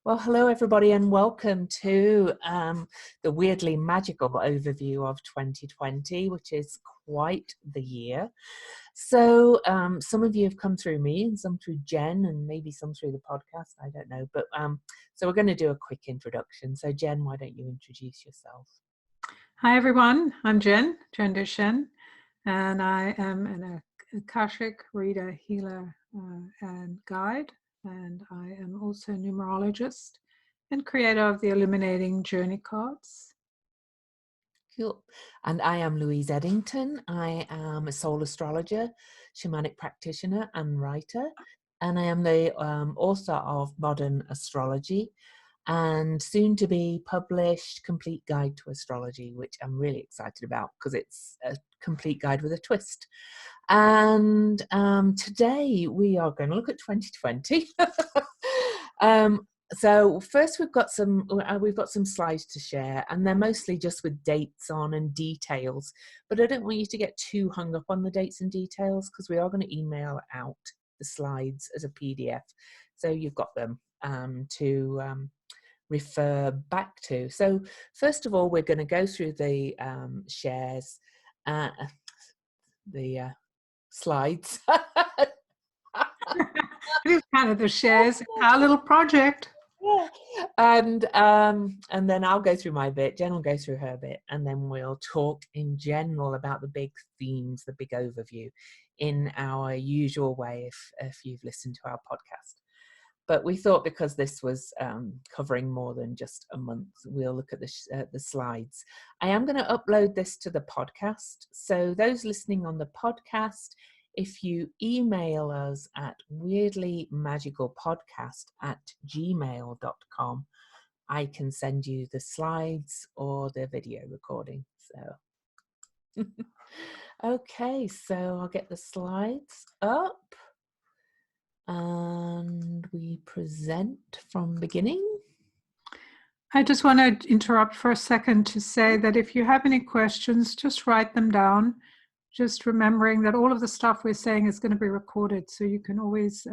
Well, hello everybody and welcome to the weirdly magical overview of 2020, which is quite the year. So some of you have come through me and some through Jen and maybe some through the podcast, I don't know. But so we're going to do a quick introduction. So Jen, why don't you introduce yourself? Hi everyone, I'm Jen Duchen, and I am an Akashic reader, healer, and guide, and I am also a numerologist and creator of the Illuminating Journey Cards. Cool. And I am Louise Eddington. I am a soul astrologer, shamanic practitioner and writer, and I am the author of Modern Astrology and soon to be published Complete Guide to Astrology, which I'm really excited about because it's a complete guide with a twist. And today we are going to look at 2020. So first we've got some slides to share, and they're mostly just with dates on and details, but I don't want you to get too hung up on the dates and details because we are going to email out the slides as a PDF, so you've got them to refer back to. So first of all, we're going to go through the shares, the slides. It is kind of the shares, our little project. Yeah. And then I'll go through my bit, Jen will go through her bit, and then we'll talk in general about the big themes, the big overview in our usual way if you've listened to our podcast. But we thought because this was covering more than just a month, we'll look at the slides. I am going to upload this to the podcast. So those listening on the podcast, if you email us at weirdlymagicalpodcast@gmail.com, I can send you the slides or the video recording. So, okay, so I'll get the slides up. And we present from beginning. I just want to interrupt for a second to say that if you have any questions, just write them down. Just remembering that all of the stuff we're saying is going to be recorded, so you can always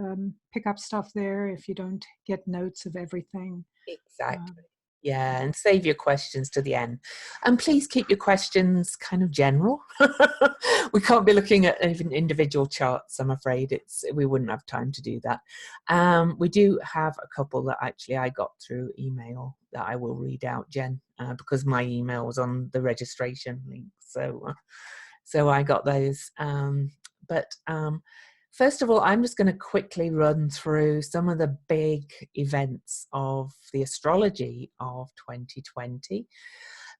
pick up stuff there if you don't get notes of everything. Exactly. Yeah, and save your questions to the end. And please keep your questions kind of general. We can't be looking at even individual charts, I'm afraid. We wouldn't have time to do that. We do have a couple that actually I got through email that I will read out, Jen, because my email was on the registration link. So I got those. First of all, I'm just going to quickly run through some of the big events of the astrology of 2020.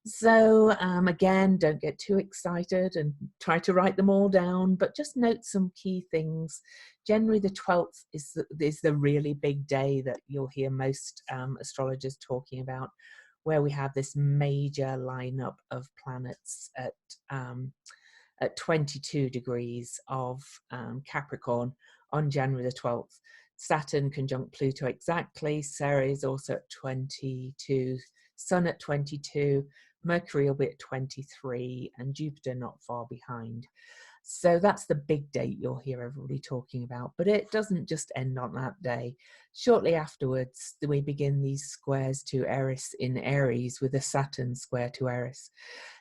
So again, don't get too excited and try to write them all down, but just note some key things. January the 12th is the really big day that you'll hear most astrologers talking about, where we have this major lineup of planets at 22 degrees of Capricorn on January the 12th. Saturn conjunct Pluto exactly. Ceres also at 22. Sun at 22. Mercury will be at 23. And Jupiter not far behind. So that's the big date you'll hear everybody talking about. But it doesn't just end on that day. Shortly afterwards, we begin these squares to Eris in Aries with a Saturn square to Eris.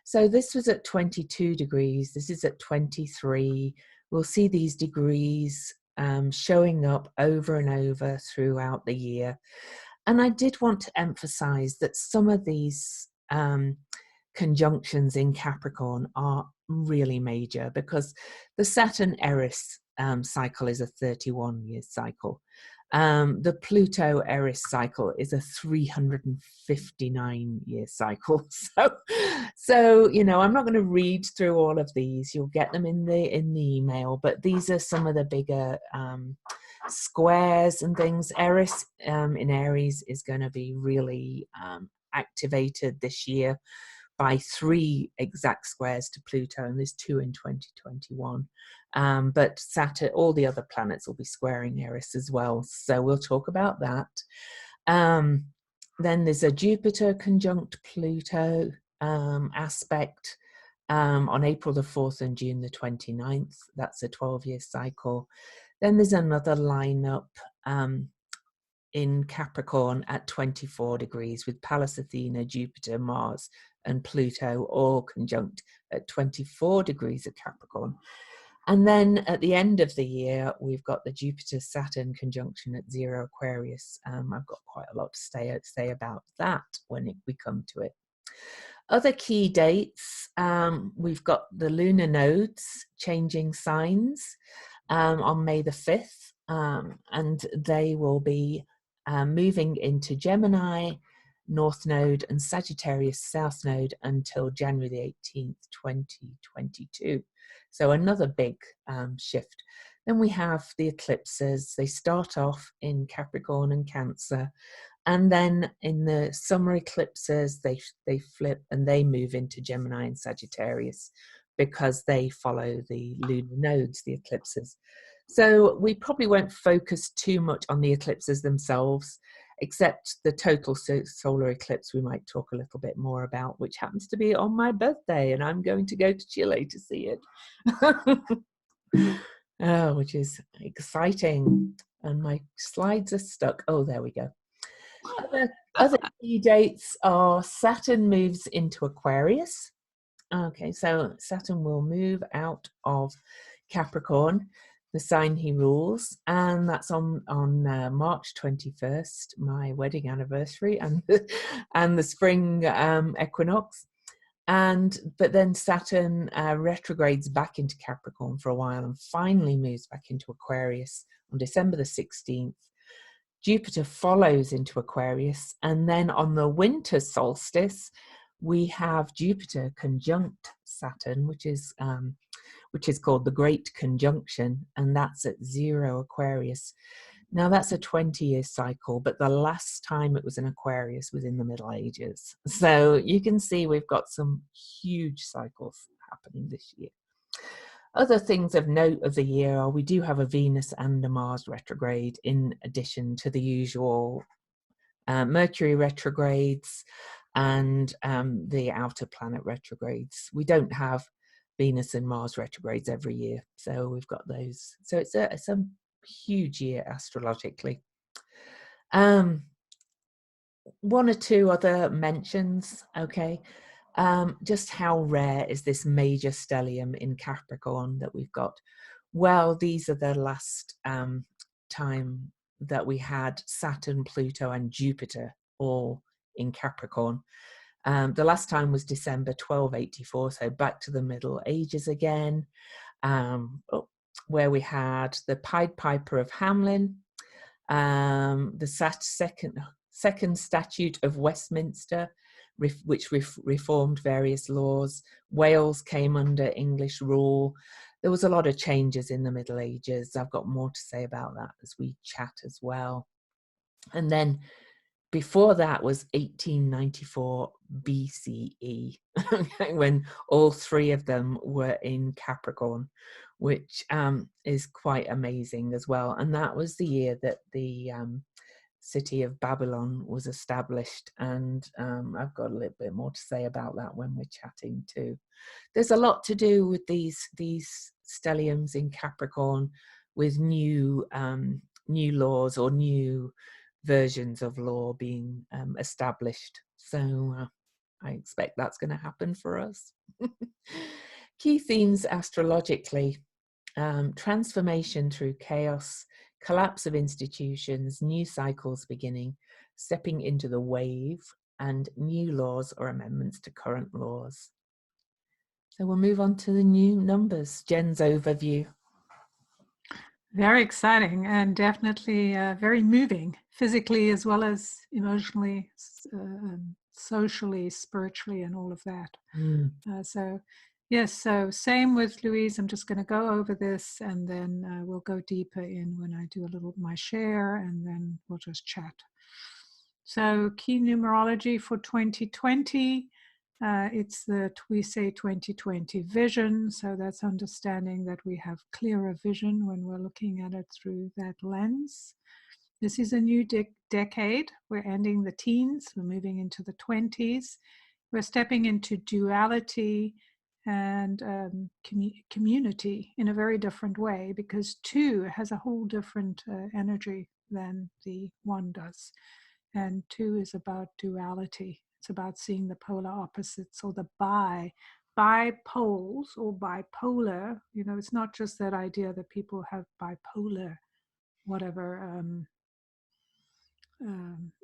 So this was at 22 degrees. This is at 23. We'll see these degrees showing up over and over throughout the year. And I did want to emphasize that some of these conjunctions in Capricorn are really major because the Saturn Eris cycle is a 31-year cycle. The Pluto Eris cycle is a 359-year cycle. So you know, I'm not going to read through all of these. You'll get them in the email, but these are some of the bigger squares and things. Eris in Aries is going to be really activated this year by 3 exact squares to Pluto, and there's 2 in 2021. But Saturn, all the other planets will be squaring Eris as well. So we'll talk about that. Then there's a Jupiter conjunct Pluto aspect on April the 4th and June the 29th. That's a 12-year cycle. Then there's another lineup in Capricorn at 24 degrees, with Pallas Athena, Jupiter, Mars, and Pluto all conjunct at 24 degrees of Capricorn. And then at the end of the year, we've got the Jupiter-Saturn conjunction at 0 Aquarius. I've got quite a lot to say about that when we come to it. Other key dates, we've got the lunar nodes changing signs on May the 5th, and they will be moving into Gemini, North Node, and Sagittarius, South Node until January the 18th, 2022. So another big shift. Then we have the eclipses. They start off in Capricorn and Cancer, and then in the summer eclipses, they flip and they move into Gemini and Sagittarius because they follow the lunar nodes, the eclipses. So we probably won't focus too much on the eclipses themselves, except the total solar eclipse we might talk a little bit more about, which happens to be on my birthday, and I'm going to go to Chile to see it. Oh, which is exciting. And my slides are stuck. Oh, there we go. Other key dates are Saturn moves into Aquarius. Okay, so Saturn will move out of Capricorn, the sign he rules, and that's on March 21st, my wedding anniversary, and the spring equinox. But then Saturn retrogrades back into Capricorn for a while and finally moves back into Aquarius on December the 16th. Jupiter follows into Aquarius, and then on the winter solstice, we have Jupiter conjunct Saturn, which is called the Great Conjunction, and that's at 0 Aquarius. Now that's a 20-year cycle, but the last time it was in Aquarius was in the Middle Ages. So you can see we've got some huge cycles happening this year. Other things of note of the year are we do have a Venus and a Mars retrograde in addition to the usual Mercury retrogrades and the outer planet retrogrades. We don't have Venus and Mars retrogrades every year, so we've got those. So it's a huge year astrologically. One or two other mentions, okay. Just how rare is this major stellium in Capricorn that we've got? Well, these are the last time that we had Saturn, Pluto, and Jupiter all in Capricorn. The last time was December 1284, so back to the Middle Ages again, where we had the Pied Piper of Hamelin, the second Statute of Westminster, which reformed various laws. Wales came under English rule. There was a lot of changes in the Middle Ages. I've got more to say about that as we chat as well. And then before that was 1894 BCE, when all three of them were in Capricorn, which is quite amazing as well. And that was the year that the city of Babylon was established, and I've got a little bit more to say about that when we're chatting too. There's a lot to do with these stelliums in Capricorn, with new laws or new versions of law being established. So I expect that's going to happen for us. Key themes astrologically: transformation through chaos, collapse of institutions, new cycles beginning, stepping into the wave, and new laws or amendments to current laws. So we'll move on to the new numbers. Jen's overview. Very exciting and definitely very moving, physically as well as emotionally, socially, spiritually, and all of that. So yes, so same with Louise. I'm just going to go over this, and then we'll go deeper in when I do a little my share, and then we'll just chat. So key numerology for 2020. It's we say 2020 vision. So that's understanding that we have clearer vision when we're looking at it through that lens. This is a new decade. We're ending the teens. We're moving into the 20s. We're stepping into duality and community in a very different way, because 2 has a whole different energy than the 1 does. And 2 is about duality. It's about seeing the polar opposites, or the bipoles or bipolar. You know, it's not just that idea that people have bipolar, whatever,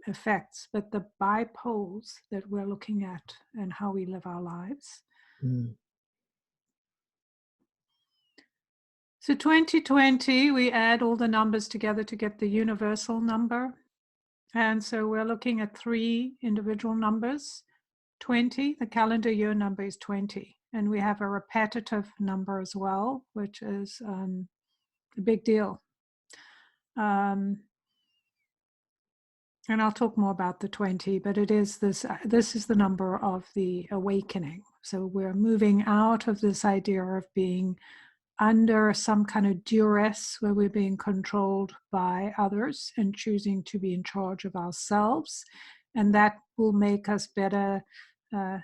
effects, but the bipoles that we're looking at and how we live our lives. Mm. So 2020, we add all the numbers together to get the universal number. And so we're looking at 3 individual numbers. 20, the calendar year number is 20. And we have a repetitive number as well, which is a big deal. And I'll talk more about the 20, but it is this is the number of the awakening. So we're moving out of this idea of being under some kind of duress where we're being controlled by others and choosing to be in charge of ourselves. And that will make us better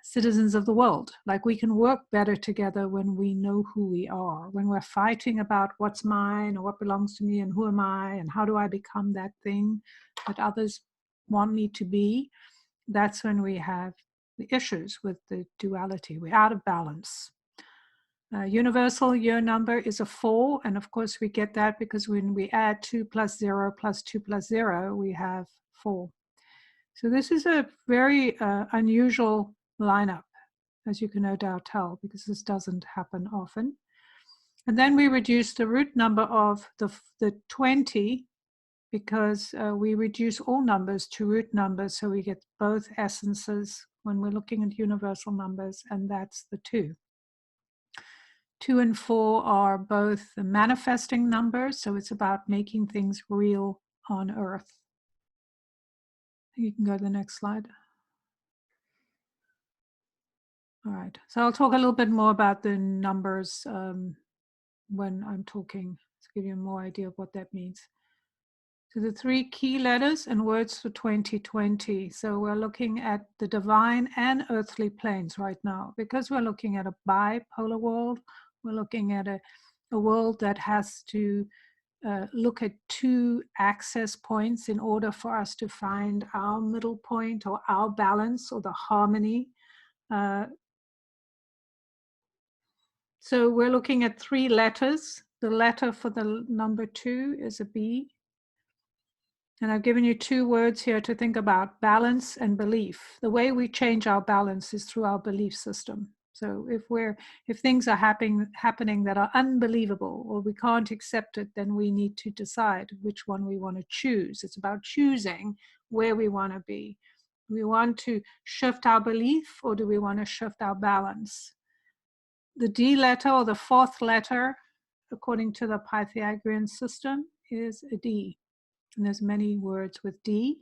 citizens of the world. Like, we can work better together when we know who we are, when we're fighting about what's mine or what belongs to me and who am I and how do I become that thing that others want me to be. That's when we have the issues with the duality. We're out of balance. Universal year number is a 4, and of course we get that because when we add 2 plus 0 plus 2 plus 0, we have 4. So this is a very unusual lineup, as you can no doubt tell, because this doesn't happen often. And then we reduce the root number of the 20, because we reduce all numbers to root numbers, so we get both essences when we're looking at universal numbers, and that's the 2. 2 and 4 are both the manifesting numbers, so it's about making things real on Earth. You can go to the next slide. All right, so I'll talk a little bit more about the numbers when I'm talking, to give you more idea of what that means. So the 3 key letters and words for 2020. So we're looking at the divine and earthly planes right now, because we're looking at a bipolar world. We're looking at a world that has to look at 2 access points in order for us to find our middle point or our balance or the harmony. So we're looking at 3 letters. The letter for the number 2 is a B. And I've given you 2 words here to think about: balance and belief. The way we change our balance is through our belief system. So if things are happening that are unbelievable or we can't accept it, then we need to decide which one we want to choose. It's about choosing where we want to be. Do we want to shift our belief, or do we want to shift our balance? The D letter, or the 4th letter, according to the Pythagorean system, is a D. And there's many words with D,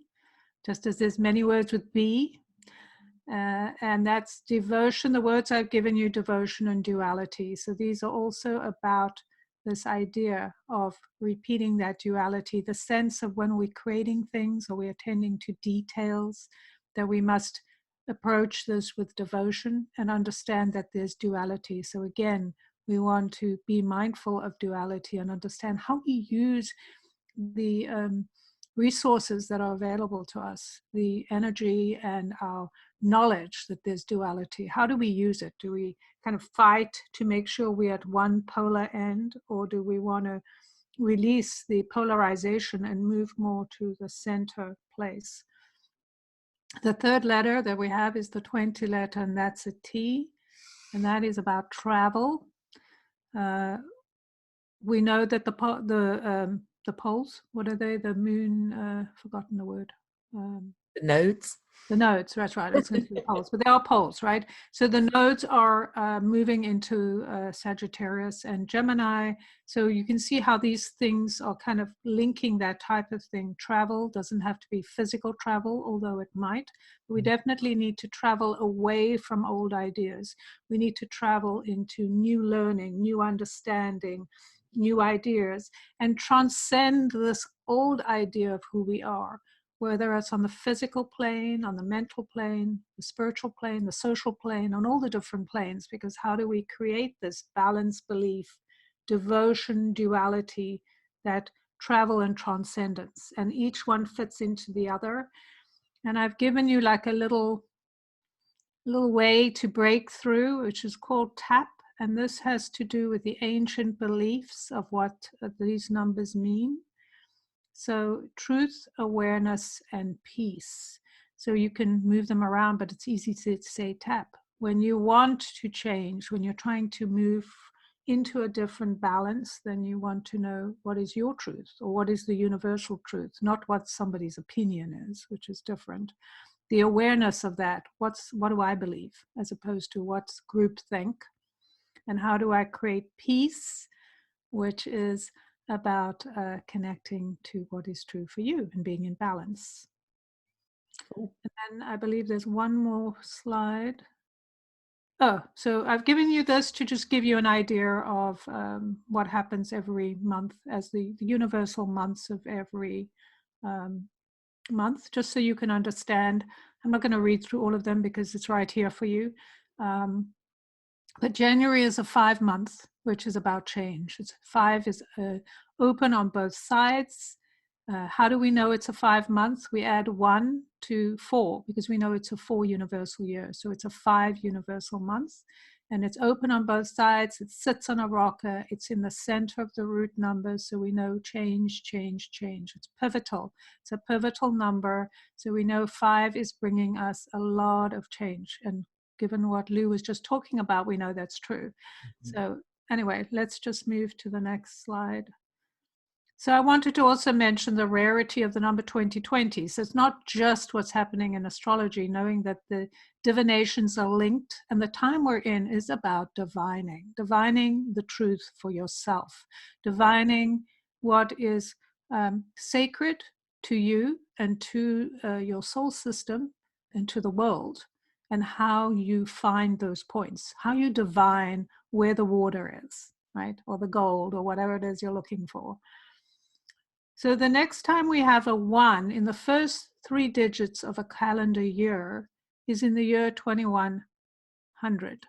just as there's many words with B. And that's devotion. The words I've given you, devotion and duality. So these are also about this idea of repeating that duality, the sense of when we're creating things or we're attending to details, that we must approach this with devotion and understand that there's duality. So again, we want to be mindful of duality and understand how we use the resources that are available to us, the energy and our knowledge that there's duality. How do we use it? Do we kind of fight to make sure we're at one polar end, or do we want to release the polarization and move more to the center place? The 3rd letter that we have is the 20 letter, and that's a T, and that is about travel. We know that the poles, what are they? The moon, forgotten the word. The nodes. The nodes, that's right. I was going to say the poles, but they are poles, right? So the nodes are moving into Sagittarius and Gemini. So you can see how these things are kind of linking that type of thing. Travel doesn't have to be physical travel, although it might. But we definitely need to travel away from old ideas. We need to travel into new learning, new understanding, new ideas, and transcend this old idea of who we are, whether it's on the physical plane, on the mental plane, the spiritual plane, the social plane, on all the different planes. Because how do we create this balanced belief, devotion, duality that travel and transcendence, and each one fits into the other. And I've given you like a little way to break through, which is called TAP. And this has to do with the ancient beliefs of what these numbers mean. So truth, awareness, and peace. So you can move them around, but it's easy to say TAP. When you want to change, when you're trying to move into a different balance, then you want to know what is your truth, or what is the universal truth, not what somebody's opinion is, which is different. The awareness of that, what do I believe, as opposed to what's group think, and how do I create peace, which is about connecting to what is true for you and being in balance. Cool. And then I believe there's one more slide. Oh, so I've given you this to just give you an idea of what happens every month as the universal months of every month, just so you can understand. I'm not going to read through all of them because it's right here for you. But January is a 5 month, which is about change. 5 is open on both sides. How do we know it's a 5 month? We add 1 to 4 because we know it's a 4 universal year. So it's a 5 universal month, and it's open on both sides. It sits on a rocker. It's in the center of the root numbers. So we know change, change, change. It's pivotal. It's a pivotal number. So we know 5 is bringing us a lot of change. And given what Lou was just talking about, we know that's true. Mm-hmm. So anyway, let's just move to the next slide. So I wanted to also mention the rarity of the number 2020. So it's not just what's happening in astrology, knowing that the divinations are linked, and the time we're in is about divining the truth for yourself, divining what is sacred to you and to your soul system and to the world, and how you find those points, how you divine where the water is, right? Or the gold, or whatever it is you're looking for. So the next time we have a 1 in the first 3 digits of a calendar year is in the year 2100.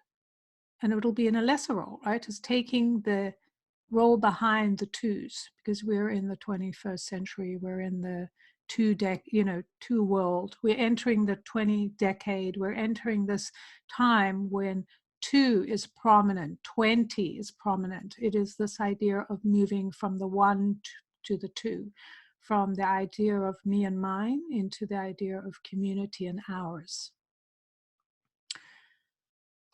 And it'll be in a lesser role, right? It's taking the role behind the 2s, because we're in the 21st century. We're in the 2 world. We're entering the 20 decade. We're entering this time when 2 is prominent, 20 is prominent. It is this idea of moving from the 1 to the 2, from the idea of me and mine into the idea of community and ours.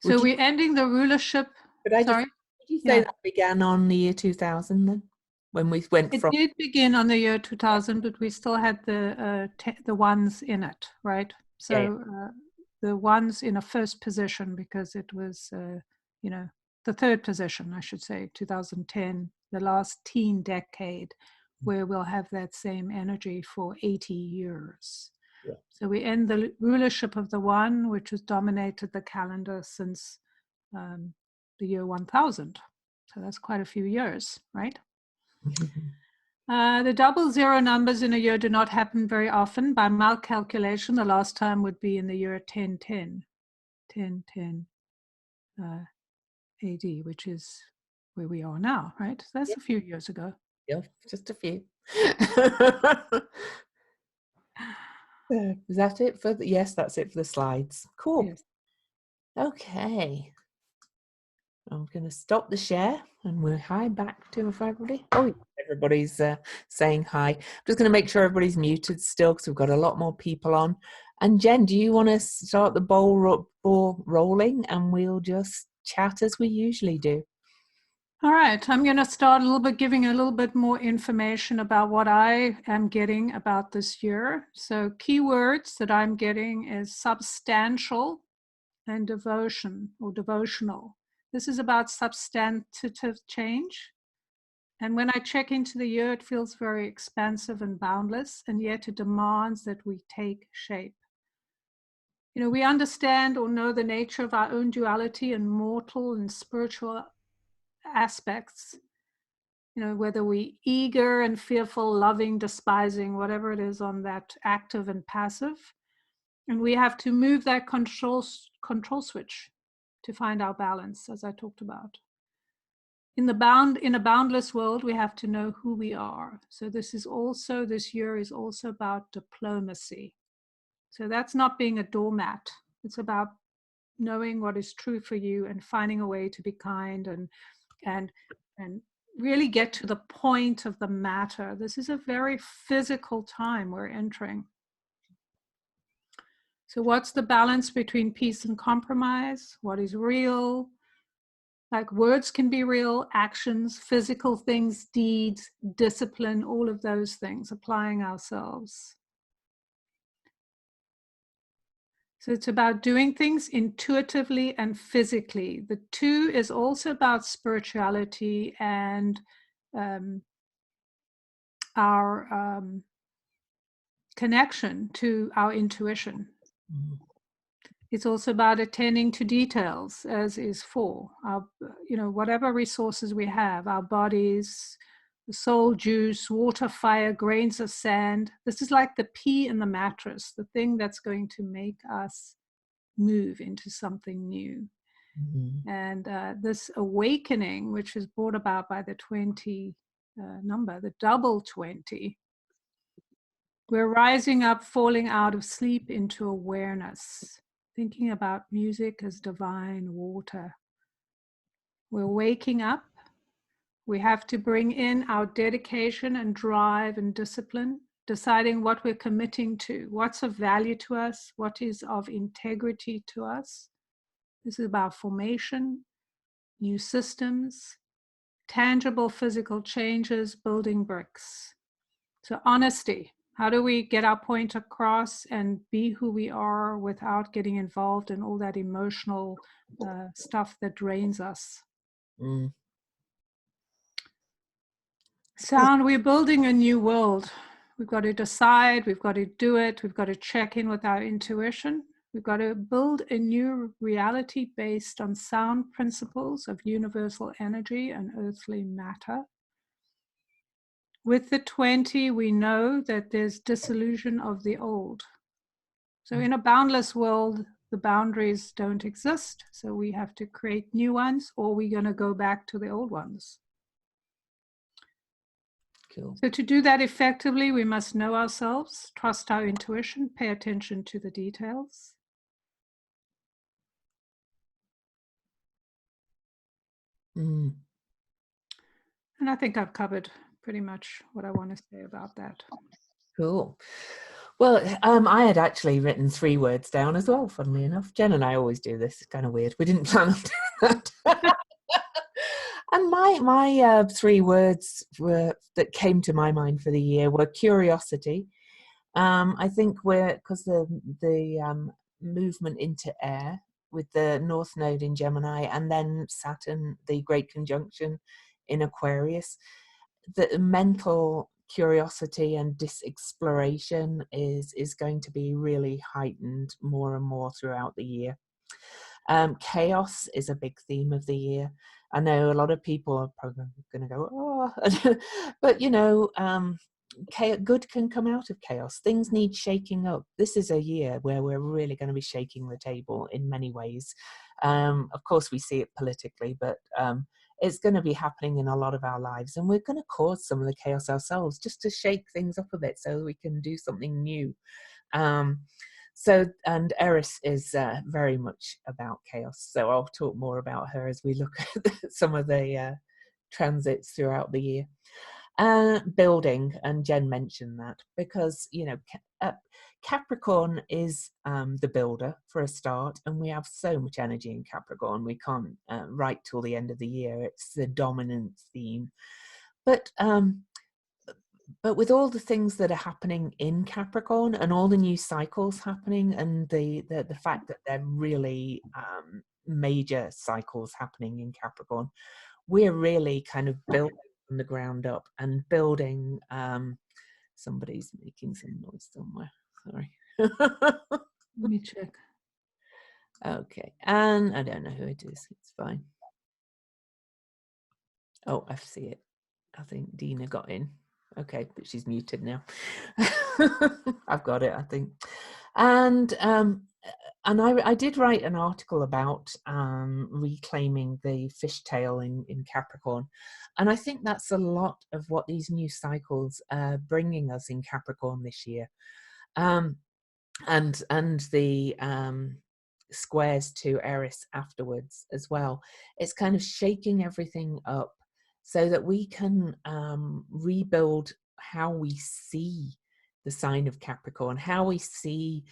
So we're ending the rulership. Sorry? Did you say that began on the year 2000 then? When we went from... It did begin on the year 2000, but we still had the 1s in it, right? So the 1s in a first position, because it was, the 3rd position, I should say, 2010, the last teen decade, where we'll have that same energy for 80 years. Yeah. So we end the rulership of the 1, which has dominated the calendar since the year 1000. So that's quite a few years, right? The 00 numbers in a year do not happen very often. By my calculation, the last time would be in the year 1010 AD, which is where we are now, right? So that's a few years ago. Yeah, just a few. Is that it for the... Yes, that's it for the slides. Cool. Yes. Okay. I'm going to stop the share and we're hi back to everybody. Oh, everybody's saying hi. I'm just going to make sure everybody's muted still because we've got a lot more people on. And Jen, do you want to start the ball rolling and we'll just chat as we usually do? All right, I'm going to start a little bit, giving a little bit more information about what I am getting about this year. So keywords that I'm getting is substantial and devotion or devotional. This is about substantive change. And when I check into the year, it feels very expansive and boundless, and yet it demands that we take shape. We understand or know the nature of our own duality and mortal and spiritual aspects. Whether we eager and fearful, loving, despising, whatever it is on that active and passive. And we have to move that control switch to find our balance, as I talked about. in a boundless world, we have to know who we are. So this year is also about diplomacy. So that's not being a doormat. It's about knowing what is true for you and finding a way to be kind and really get to the point of the matter. This is a very physical time we're entering. So what's the balance between peace and compromise? What is real? Like words can be real, actions, physical things, deeds, discipline, all of those things, applying ourselves. So it's about doing things intuitively and physically. The two is also about spirituality and our connection to our intuition. Mm. It's also about attending to details, as is for our, whatever resources we have, our bodies, the soul juice, water, fire, grains of sand. This is like the pea in the mattress, the thing that's going to make us move into something new. Mm-hmm. And this awakening, which is brought about by the 20 number, the double 20, we're rising up, falling out of sleep into awareness, thinking about music as divine water. We're waking up. We have to bring in our dedication and drive and discipline, deciding what we're committing to, what's of value to us, what is of integrity to us. This is about formation, new systems, tangible physical changes, building bricks. So honesty. How do we get our point across and be who we are without getting involved in all that emotional stuff that drains us? Mm. Sound, we're building a new world. We've got to decide, we've got to do it, we've got to check in with our intuition. We've got to build a new reality based on sound principles of universal energy and earthly matter. With the 20, we know that there's dissolution of the old. So in a boundless world, the boundaries don't exist. So we have to create new ones, or we're going to go back to the old ones. Cool. So to do that effectively, we must know ourselves, trust our intuition, pay attention to the details. Mm. And I think I've covered pretty much what I want to say about that. Cool. Well, I had actually written 3 words down as well, funnily enough. Jen and I always do this. It's kind of weird. We didn't plan on doing that. And my 3 words that came to my mind for the year were curiosity. I think because the movement into air with the North Node in Gemini and then Saturn, the Great Conjunction in Aquarius, the mental curiosity and disexploration is going to be really heightened more and more throughout the year. Chaos is a big theme of the year. I know a lot of people are probably going to go, oh, but good can come out of chaos. Things need shaking up. This is a year where we're really going to be shaking the table in many ways. Of course, we see it politically, but it's going to be happening in a lot of our lives, and we're going to cause some of the chaos ourselves just to shake things up a bit so we can do something new. And Eris is very much about chaos. So I'll talk more about her as we look at some of the transits throughout the year. Building, and Jen mentioned that, because Capricorn is the builder for a start, and we have so much energy in Capricorn. We can't write till the end of the year. It's the dominant theme. But with all the things that are happening in Capricorn and all the new cycles happening, and the fact that they're really major cycles happening in Capricorn, we're really kind of building from the ground up and building. Somebody's making some noise somewhere. Sorry. Let me check. Okay, and I don't know who it is. It's fine. Oh, I see it. I think Dina got in. Okay, but she's muted now. I've got it, I think. And And I did write an article about reclaiming the fishtail in Capricorn. And I think that's a lot of what these new cycles are bringing us in Capricorn this year. Um, and the squares to Eris afterwards as well. It's kind of shaking everything up so that we can rebuild how we see the sign of Capricorn, how we see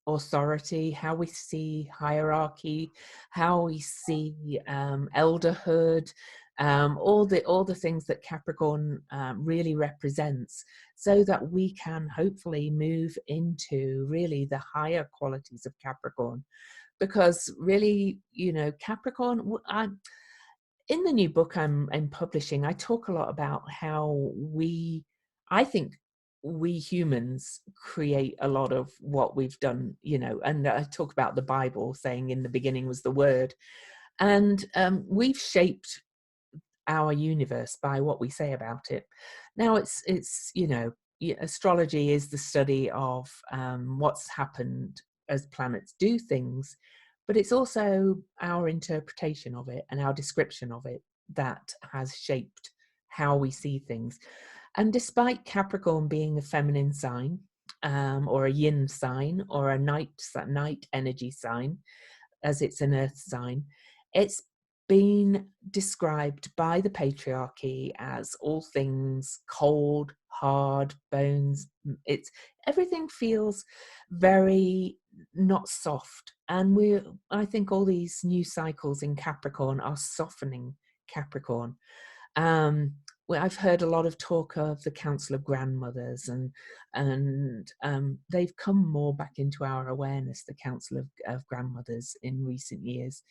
authority, how we see hierarchy, how we see elderhood, all the things that Capricorn really represents, so that we can hopefully move into really the higher qualities of Capricorn. Because really, Capricorn, in the new book I'm publishing, I talk a lot about how I think we humans create a lot of what we've done, and I talk about the Bible saying in the beginning was the Word. And we've shaped our universe by what we say about it. Now it's astrology is the study of what's happened as planets do things, but it's also our interpretation of it and our description of it that has shaped how we see things. And despite Capricorn being a feminine sign, or a yin sign, or a night energy sign, as it's an earth sign, it's been described by the patriarchy as all things cold, hard, bones. It's everything feels very not soft. And I think all these new cycles in Capricorn are softening Capricorn. Well, I've heard a lot of talk of the Council of Grandmothers, and they've come more back into our awareness, the Council of Grandmothers, in recent years.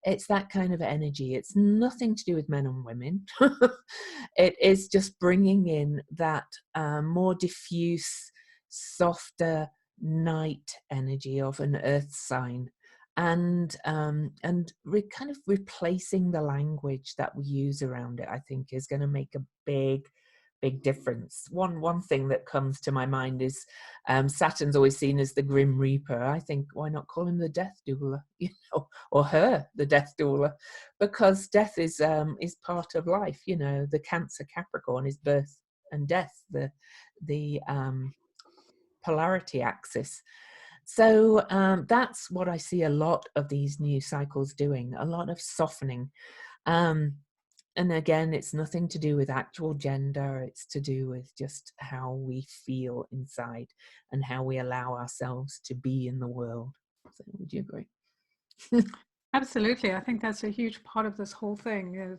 It's that kind of energy. It's nothing to do with men and women. It is just bringing in that more diffuse, softer night energy of an earth sign, and kind of replacing the language that we use around it, I think, is going to make a big difference. One thing that comes to my mind is Saturn's always seen as the Grim Reaper. I think, why not call him the Death Doula, or her the Death Doula, because death is part of life. The Cancer Capricorn is birth and death, the polarity axis. So that's what I see a lot of these new cycles doing, a lot of softening. And again, it's nothing to do with actual gender. It's to do with just how we feel inside and how we allow ourselves to be in the world. So would you agree? Absolutely. I think that's a huge part of this whole thing.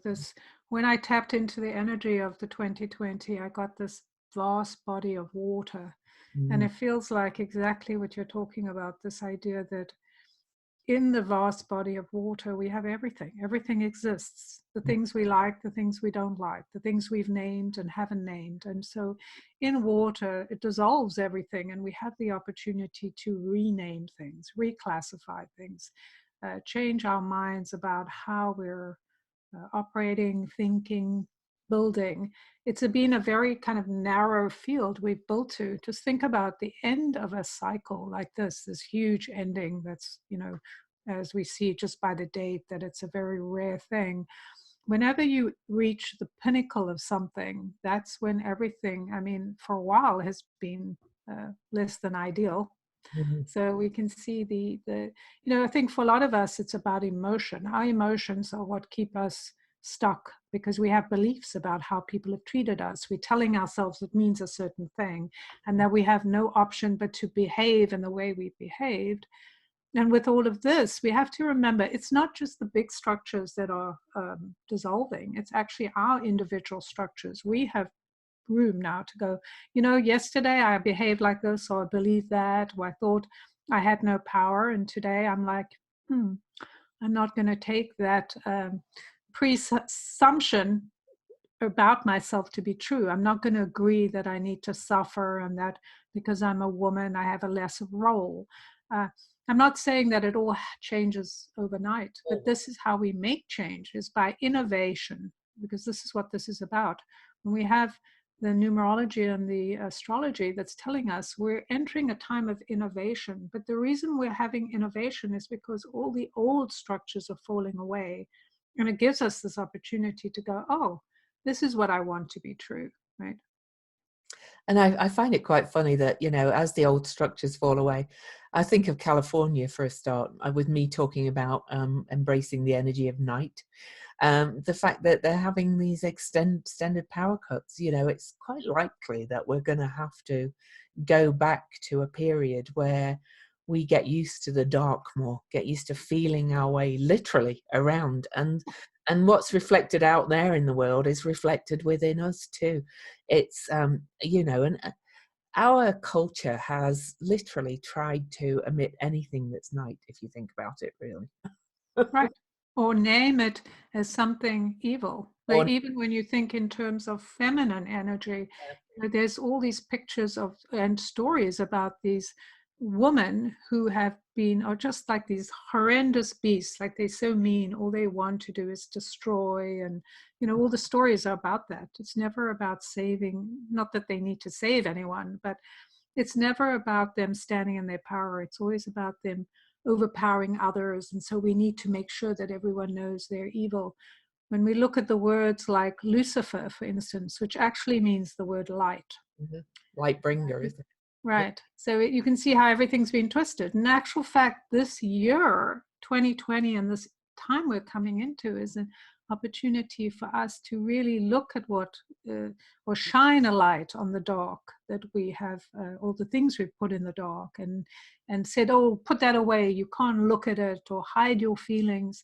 When I tapped into the energy of the 2020, I got this vast body of water. And it feels like exactly what you're talking about, this idea that in the vast body of water, we have everything. Everything exists. The things we like, the things we don't like, the things we've named and haven't named. And so in water, it dissolves everything. And we have the opportunity to rename things, reclassify things, change our minds about how we're operating, thinking, building. It's been a very kind of narrow field we've built to. Just think about the end of a cycle like this huge ending that's, as we see just by the date, that it's a very rare thing. Whenever you reach the pinnacle of something, that's when everything, for a while, has been less than ideal. So we can see I think for a lot of us, it's about emotion. Our emotions are what keep us stuck, because we have beliefs about how people have treated us. We're telling ourselves it means a certain thing, and that we have no option but to behave in the way we've behaved. And with all of this, we have to remember, it's not just the big structures that are dissolving. It's actually our individual structures. We have room now to go, yesterday I behaved like this, or I believed that, or I thought I had no power. And today I'm like, I'm not going to take that presumption about myself to be true. I'm not going to agree that I need to suffer, and that because I'm a woman, I have a lesser role. I'm not saying that it all changes overnight, but this is how we make change, is by innovation, because this is what this is about. When we have the numerology and the astrology that's telling us we're entering a time of innovation. But the reason we're having innovation is because all the old structures are falling away. And it gives us this opportunity to go, oh, this is what I want to be true, right? And I find it quite funny that, as the old structures fall away, I think of California for a start, with me talking about embracing the energy of night. The fact that they're having these extended power cuts, it's quite likely that we're going to have to go back to a period where we get used to the dark more, get used to feeling our way literally around, and what's reflected out there in the world is reflected within us too. It's and our culture has literally tried to omit anything that's night, if you think about it, really. Right. Or name it as something evil. Like Or, even when you think in terms of feminine energy, there's all these pictures of and stories about these women who have been, or just like these horrendous beasts, like they're so mean, all they want to do is destroy. And, all the stories are about that. It's never about saving, not that they need to save anyone, but it's never about them standing in their power. It's always about them overpowering others. And so we need to make sure that everyone knows they're evil. When we look at the words like Lucifer, for instance, which actually means the word light. light bringer, isn't it? Right. So you can see how everything's been twisted. In actual fact, this year, 2020, and this time we're coming into is an opportunity for us to really look at what, or shine a light on the dark that we have, all the things we've put in the dark, and said, oh, put that away. You can't look at it or hide your feelings.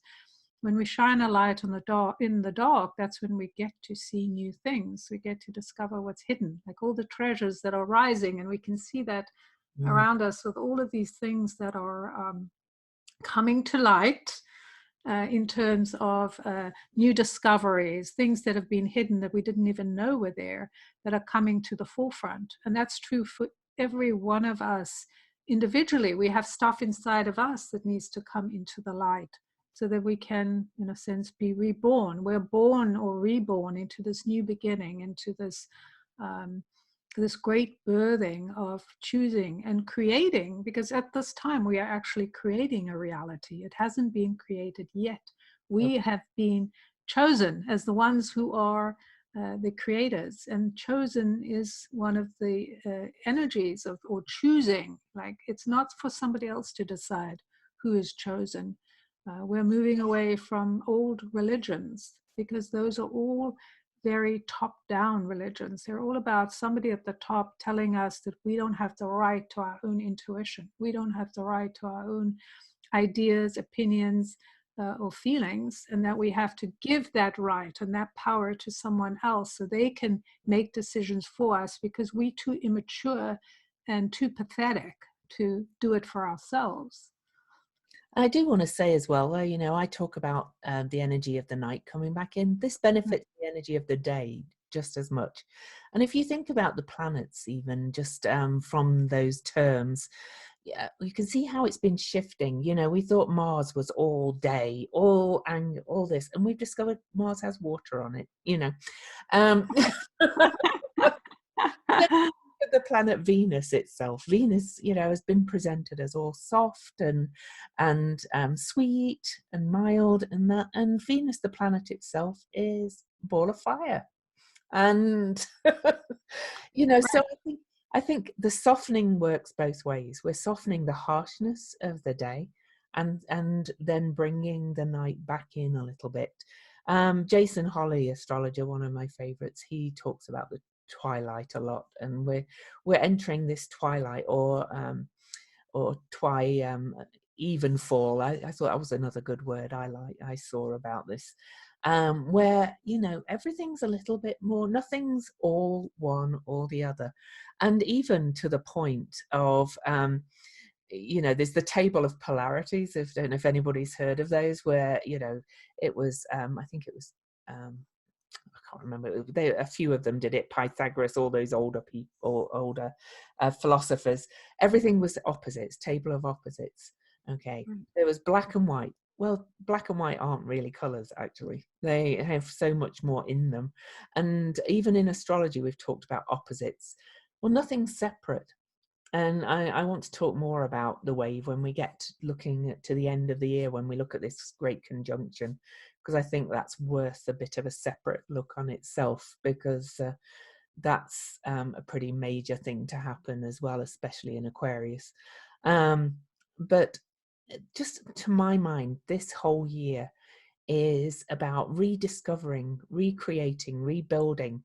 When we shine a light on the dark, in the dark, that's when we get to see new things. We get to discover what's hidden, like all the treasures that are rising, and we can see that around us with all of these things that are coming to light in terms of new discoveries, things that have been hidden that we didn't even know were there, that are coming to the forefront. And that's true for every one of us individually. We have stuff inside of us that needs to come into the light, so that we can, in a sense, be reborn. We're born or reborn into this new beginning, into this this great birthing of choosing and creating, because at this time we are actually creating a reality. It hasn't been created yet. We have been chosen as the ones who are the creators, and chosen is one of the energies of, or choosing. Like, it's not for somebody else to decide who is chosen. We're moving away from old religions, because those are all very top-down religions. They're all about somebody at the top telling us that we don't have the right to our own intuition. We don't have the right to our own ideas, opinions, or feelings, and that we have to give that right and that power to someone else so they can make decisions for us, because we're too immature and too pathetic to do it for ourselves. I do want to say as well, I talk about the energy of the night coming back in. This benefits the energy of the day just as much. And if you think about the planets, even just from those terms, yeah, you can see how it's been shifting. We thought Mars was all day, all this, and we've discovered Mars has water on it. Um, the planet Venus itself. Venus, has been presented as all soft and sweet and mild, and that. And Venus, the planet itself, is a ball of fire. And so I think the softening works both ways. We're softening the harshness of the day, and then bringing the night back in a little bit. Jason Holly, astrologer, one of my favorites, he talks about the twilight a lot, and we're entering this twilight or even fall. I thought that was another good word I saw about this, where everything's a little bit more, nothing's all one or the other, and even to the point of there's the table of polarities. I don't know if anybody's heard of those, where it was I think it was I can't remember. A few of them did it. Pythagoras, all those older people, older philosophers. Everything was opposites. Table of opposites. Okay, there was black and white. well, black and white aren't really colors, actually. They have so much more in them. And even in astrology, we've talked about opposites. Well, nothing's separate. And I want to talk more about the wave when we get looking to the end of the year, when we look at this great conjunction, because I think that's worth a bit of a separate look on itself, because that's a pretty major thing to happen as well, especially in Aquarius. But just to my mind, this whole year is about rediscovering, recreating, rebuilding.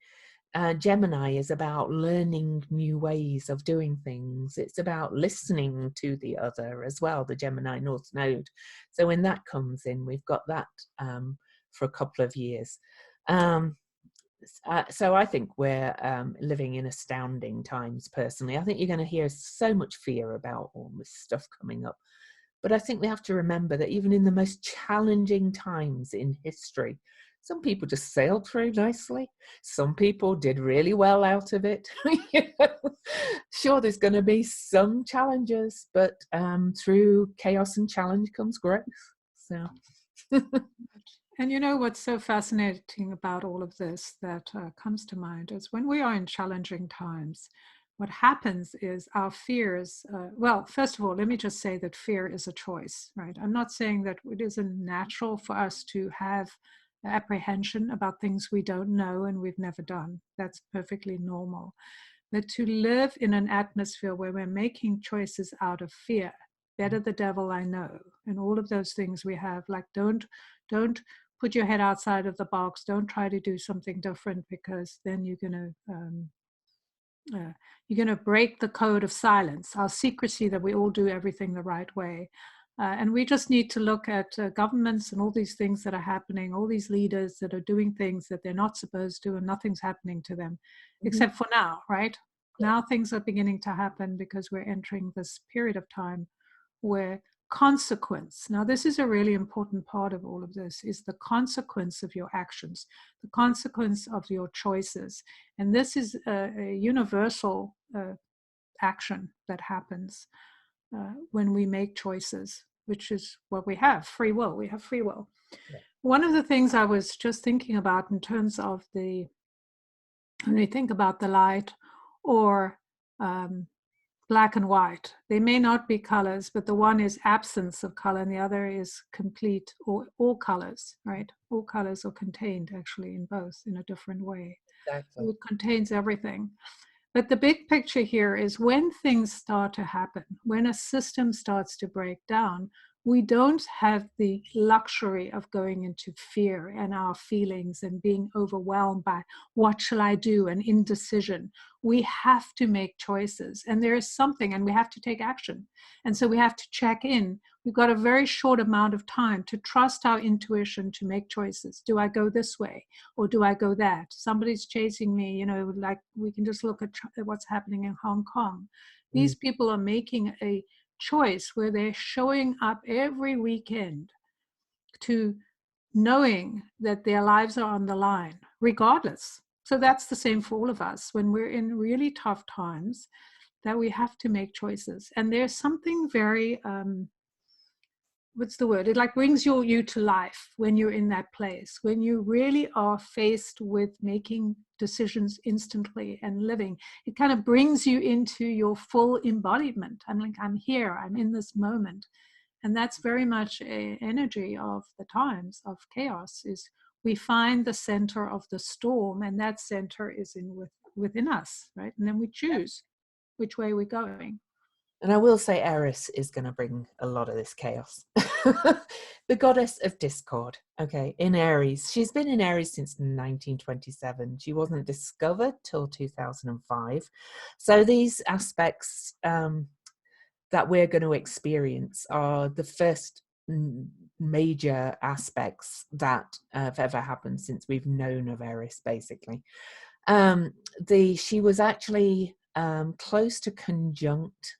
Gemini is about learning new ways of doing things. It's about listening to the other as well, the Gemini North Node. So when that comes in, we've got that for a couple of years. So I think we're living in astounding times, personally. I think you're going to hear so much fear about all this stuff coming up. But I think we have to remember that even in the most challenging times in history, some people just sailed through nicely. Some people did really well out of it. Sure, there's going to be some challenges, but through chaos and challenge comes growth. So. And you know what's so fascinating about all of this that comes to mind is when we are in challenging times, what happens is our fears, well, first of all, let me just say that fear is a choice, right? I'm not saying that it isn't natural for us to have apprehension about things we don't know and we've never done. That's perfectly normal. But to live in an atmosphere where we're making choices out of fear, better the devil I know, and all of those things we have, like don't put your head outside of the box, don't try to do something different, because then you're going to break the code of silence, our secrecy that we all do everything the right way. And we just need to look at governments and all these things that are happening, all these leaders that are doing things that they're not supposed to, and nothing's happening to them, except for now, right? Now things are beginning to happen because we're entering this period of time where consequence, now this is a really important part of all of this, is the consequence of your actions, the consequence of your choices. And this is a universal action that happens when we make choices, which is what we have, free will. We have free will. Yeah. One of the things I was just thinking about in terms of when we think about the light or black and white, they may not be colors, but the one is absence of color and the other is complete, or all colors, right? All colors are contained actually in both in a different way. Exactly. So it contains everything. But the big picture here is when things start to happen, when a system starts to break down, we don't have the luxury of going into fear and our feelings and being overwhelmed by what shall I do and indecision. We have to make choices, and there is something, and we have to take action. And so we have to check in. We've got a very short amount of time to trust our intuition to make choices. Do I go this way or do I go that? Somebody's chasing me, you know, like we can just look at what's happening in Hong Kong. These people are making a choice where they're showing up every weekend to knowing that their lives are on the line, regardless. So that's the same for all of us when we're in really tough times, that we have to make choices. And there's something very, what's the word? It like brings you to life when you're in that place, when you really are faced with making decisions instantly and living. It kind of brings you into your full embodiment. I'm like, I'm here, I'm in this moment. And that's very much an energy of the times of chaos, is we find the center of the storm, and that center is within us, right? And then we choose which way we're going. And I will say Eris is going to bring a lot of this chaos. The goddess of discord, okay, in Aries. She's been in Aries since 1927. She wasn't discovered till 2005. So these aspects that we're going to experience are the first major aspects that have ever happened since we've known of Eris, basically. She was actually close to conjunct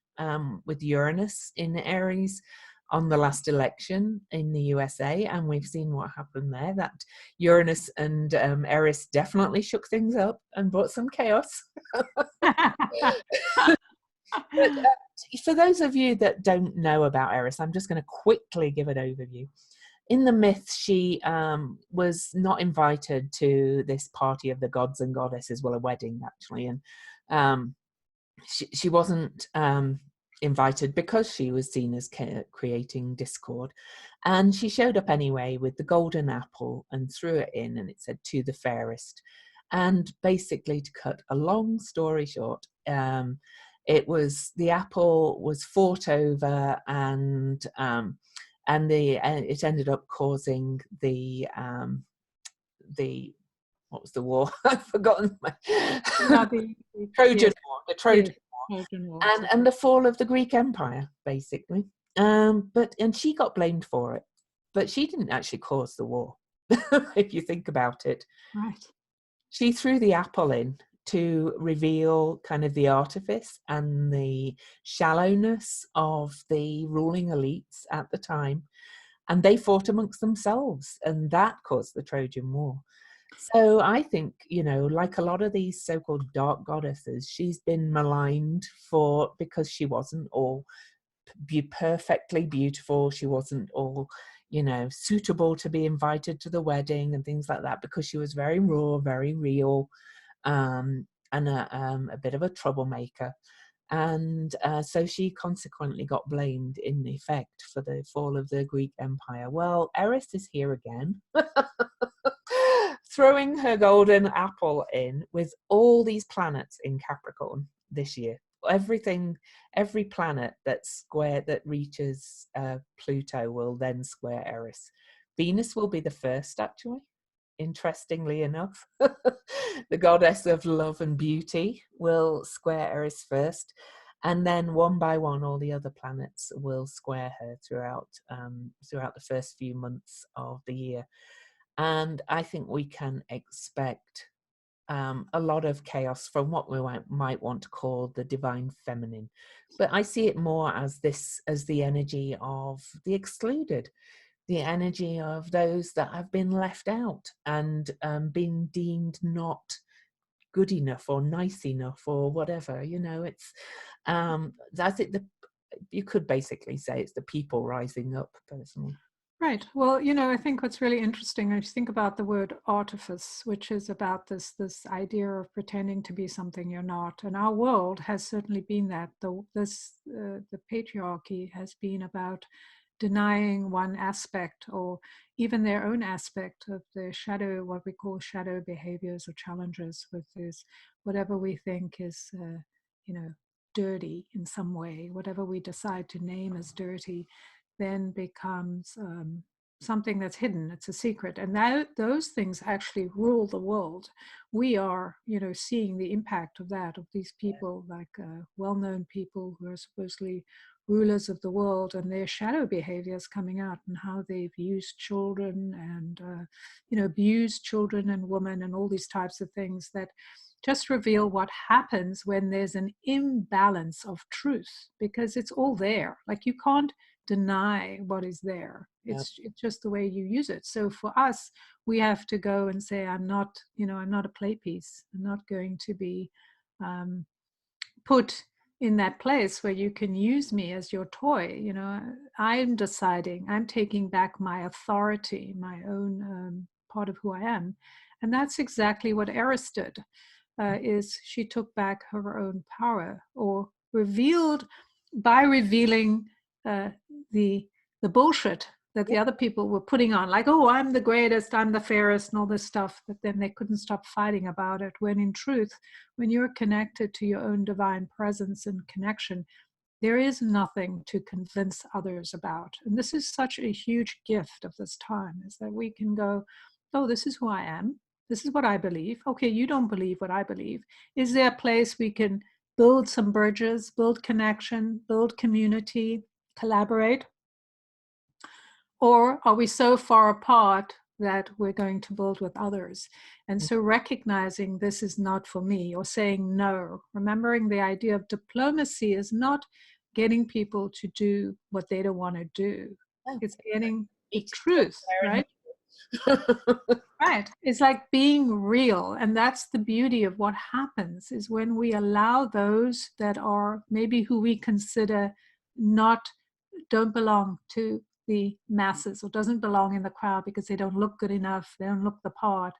with Uranus in Aries on the last election in the USA, and we've seen what happened there. That Uranus and Eris definitely shook things up and brought some chaos. But for those of you that don't know about Eris, I'm just going to quickly give an overview. in the myth, she was not invited to this party of the gods and goddesses, well, a wedding actually, and she wasn't invited because she was seen as creating discord. And she showed up anyway with the golden apple and threw it in, and it said, "To the fairest." And basically, to cut a long story short, the apple was fought over, and it ended up causing the what was the war? I've forgotten. Trojan War. The Trojan War, and the fall of the Greek Empire, basically. And she got blamed for it, but she didn't actually cause the war. If you think about it, right? She threw the apple in to reveal kind of the artifice and the shallowness of the ruling elites at the time, and they fought amongst themselves, and that caused the Trojan War. So I think, like a lot of these so-called dark goddesses, she's been maligned because she wasn't all perfectly beautiful. She wasn't all, suitable to be invited to the wedding and things like that, because she was very raw, very real, and a bit of a troublemaker. And so she consequently got blamed in effect for the fall of the Greek Empire. Well, Eris is here again, throwing her golden apple in with all these planets in Capricorn this year. Every planet that reaches Pluto will then square Eris. Venus will be the first, actually, interestingly enough. The goddess of love and beauty will square Eris first, and then one by one all the other planets will square her throughout the first few months of the year. And I think we can expect a lot of chaos from what we might want to call the divine feminine. But I see it more as the energy of the excluded, the energy of those that have been left out and been deemed not good enough or nice enough or whatever. It's I think you could basically say it's the people rising up, personally. Right. Well, I think what's really interesting, if you think about the word artifice, which is about this idea of pretending to be something you're not. And our world has certainly been that. The patriarchy has been about denying one aspect or even their own aspect of the shadow, what we call shadow behaviors or challenges, with this, whatever we think is, dirty in some way, whatever we decide to name as dirty, then becomes something that's hidden. It's a secret. And those things actually rule the world. We are, seeing the impact of that, of these people, like well-known people who are supposedly rulers of the world, and their shadow behaviors coming out, and how they've used children and, abused children and women and all these types of things that just reveal what happens when there's an imbalance of truth, because it's all there. Like, you can't deny what is there. It's just the way you use it. So for us, we have to go and say, I'm not a play piece. I'm not going to be put in that place where you can use me as your toy. I'm deciding, I'm taking back my authority, my own part of who I am. And that's exactly what Eris did. Is she took back her own power, or revealed by revealing the bullshit that the other people were putting on, like, oh, I'm the greatest, I'm the fairest, and all this stuff. But then they couldn't stop fighting about it. When in truth, when you're connected to your own divine presence and connection, there is nothing to convince others about. And this is such a huge gift of this time, is that we can go, oh, this is who I am. This is what I believe. Okay, you don't believe what I believe. Is there a place we can build some bridges, build connection, build community, collaborate? Or are we so far apart that we're going to build with others? And so recognizing this is not for me, or saying no, remembering the idea of diplomacy is not getting people to do what they don't want to do. It's getting the truth, right? Right. It's like being real. And that's the beauty of what happens, is when we allow those that are maybe who we consider don't belong to the masses or doesn't belong in the crowd because they don't look good enough, they don't look the part.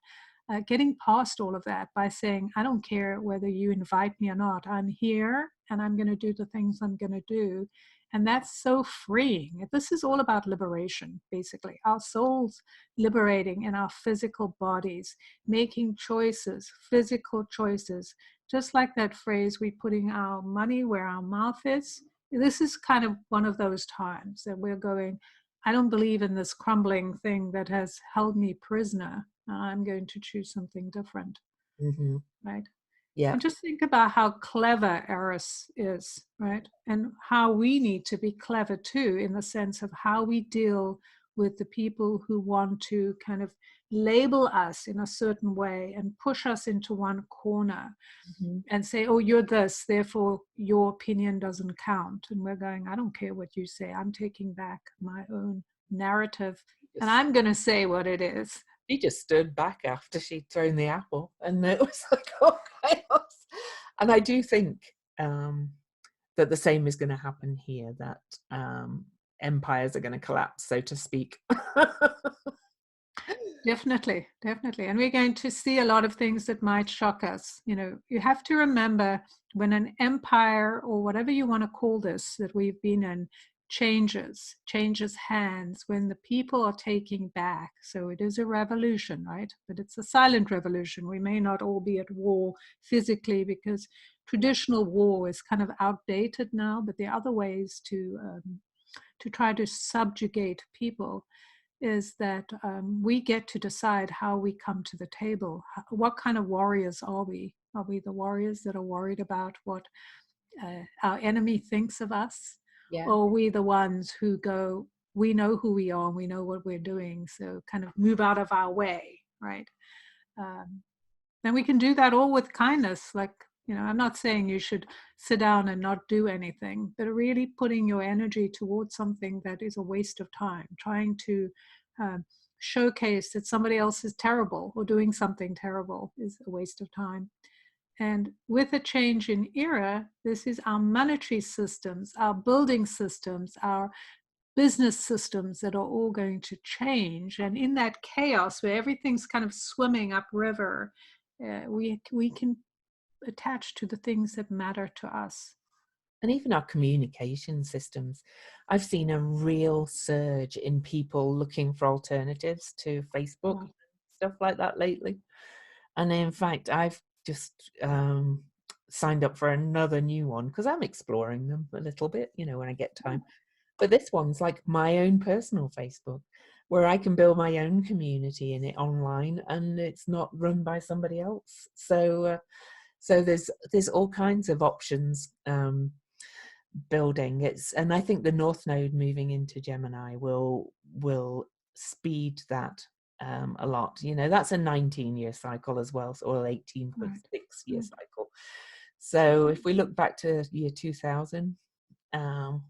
Getting past all of that by saying, I don't care whether you invite me or not, I'm here and I'm going to do the things I'm going to do. And that's so freeing. This is all about liberation, basically. Our souls liberating in our physical bodies, making choices, physical choices, just like that phrase, we're putting our money where our mouth is. This is kind of one of those times that we're going, I don't believe in this crumbling thing that has held me prisoner. I'm going to choose something different, right? Yeah. And just think about how clever Eris is, right? And how we need to be clever too, in the sense of how we deal with the people who want to kind of label us in a certain way and push us into one corner and say, oh, you're this, therefore your opinion doesn't count. And we're going, I don't care what you say. I'm taking back my own narrative and I'm going to say what it is. She just stood back after she'd thrown the apple, and it was like, oh, chaos. And I do think that the same is going to happen here, that empires are going to collapse, so to speak. Definitely, definitely. And we're going to see a lot of things that might shock us. You know, you have to remember when an empire, or whatever you want to call this, that we've been in, changes hands, when the people are taking back. So it is a revolution, right? But it's a silent revolution. We may not all be at war physically, because traditional war is kind of outdated now, but there are other ways to try to subjugate people. Is that we get to decide how we come to the table. What kind of warriors are we? Are we the warriors that are worried about what our enemy thinks of us? Yeah. Or are we the ones who go, we know who we are, and we know what we're doing, so kind of move out of our way, right? And we can do that all with kindness. Like, you know, I'm not saying you should sit down and not do anything, but really putting your energy towards something that is a waste of time, trying to showcase that somebody else is terrible or doing something terrible is a waste of time. And with a change in era, this is our monetary systems, our building systems, our business systems that are all going to change. And in that chaos where everything's kind of swimming upriver, we can attach to the things that matter to us. And even our communication systems. I've seen a real surge in people looking for alternatives to Facebook, stuff like that lately. And in fact, I've just signed up for another new one because I'm exploring them a little bit, you know, when I get time. But this one's like my own personal Facebook, where I can build my own community in it online, and it's not run by somebody else. So there's all kinds of options building. And I think the North Node moving into Gemini will speed that a lot. You know, that's a 19-year cycle as well, or 18.6-year cycle. So if we look back to year 2000,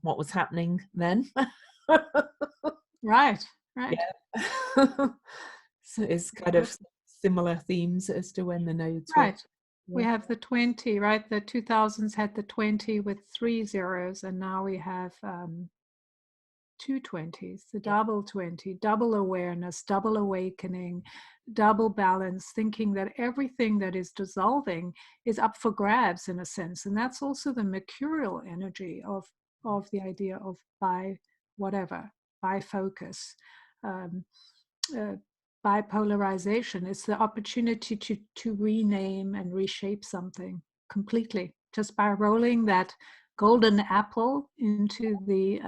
what was happening then? Right. Yeah. So it's kind of similar themes as to when the nodes were. We have the 20, right? The 2000s had the 20 with 3 zeros, and now we have 2 20s, the double 20, double awareness, double awakening, double balance, thinking that everything that is dissolving is up for grabs in a sense. And that's also the mercurial energy of the idea of bifocus. Bipolarization. It's the opportunity to rename and reshape something completely just by rolling that golden apple into the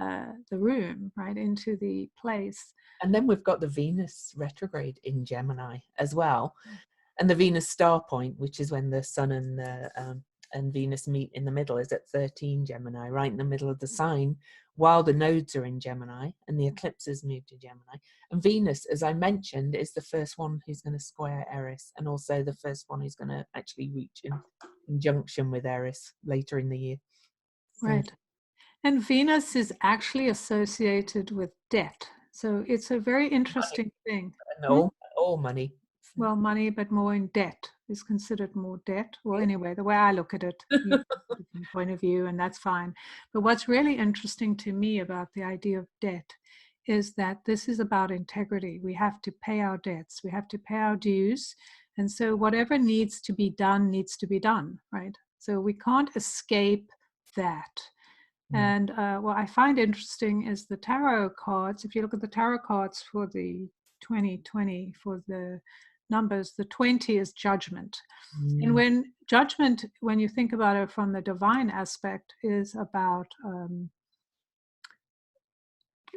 room, right, into the place. And then we've got the Venus retrograde in Gemini as well, and the Venus star point, which is when the Sun and Venus meet in the middle, is at 13 Gemini, right in the middle of the sign, while the nodes are in Gemini and the eclipses move to Gemini. And Venus, as I mentioned, is the first one who's going to square Eris, and also the first one who's going to actually reach in conjunction with Eris later in the year. Right. And Venus is actually associated with debt. So it's a very interesting thing. And all money. Well, money, but more in debt is considered more debt. Well, anyway, the way I look at it, you have a different point of view, and that's fine. But what's really interesting to me about the idea of debt is that this is about integrity. We have to pay our debts. We have to pay our dues. And so whatever needs to be done, right? So we can't escape that. Mm. And what I find interesting is the tarot cards. If you look at the tarot cards for the 2020, for the numbers, the 20 is judgment. And Mm. when judgment, when you think about it from the divine aspect, is about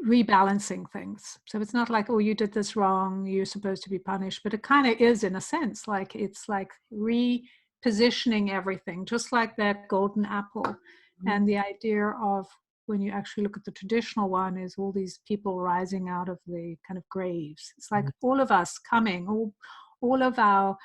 rebalancing things. So it's not like, oh, you did this wrong, you're supposed to be punished, but it kind of is in a sense, like it's like repositioning everything, just like that golden apple. And the idea of, when you actually look at the traditional one, is all these people rising out of the kind of graves. It's like all of us coming, all of our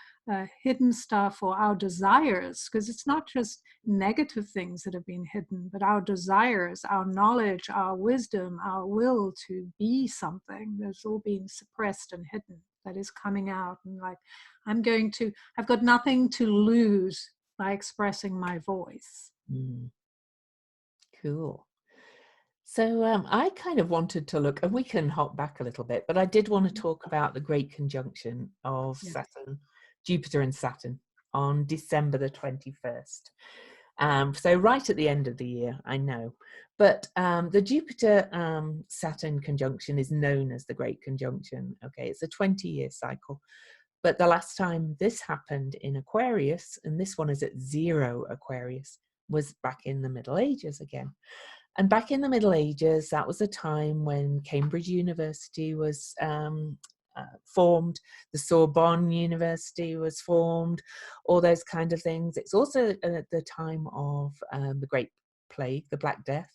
hidden stuff, or our desires, because it's not just negative things that have been hidden, but our desires, our knowledge, our wisdom, our will to be something that's all been suppressed and hidden, that is coming out. And like, I've got nothing to lose by expressing my voice. Mm. Cool. So I kind of wanted to look, and we can hop back a little bit, but I did want to talk about the great conjunction of Yeah. Saturn, Jupiter and Saturn on December the 21st. So right at the end of the year, I know. But the Jupiter-Saturn conjunction is known as the Great Conjunction. Okay, it's a 20-year cycle. But the last time this happened in Aquarius, and this one is at 0 Aquarius, was back in the Middle Ages again. And back in the Middle Ages, that was a time when Cambridge University was formed, the Sorbonne University was formed, all those kind of things. It's also at the time of the Great Plague, the Black Death,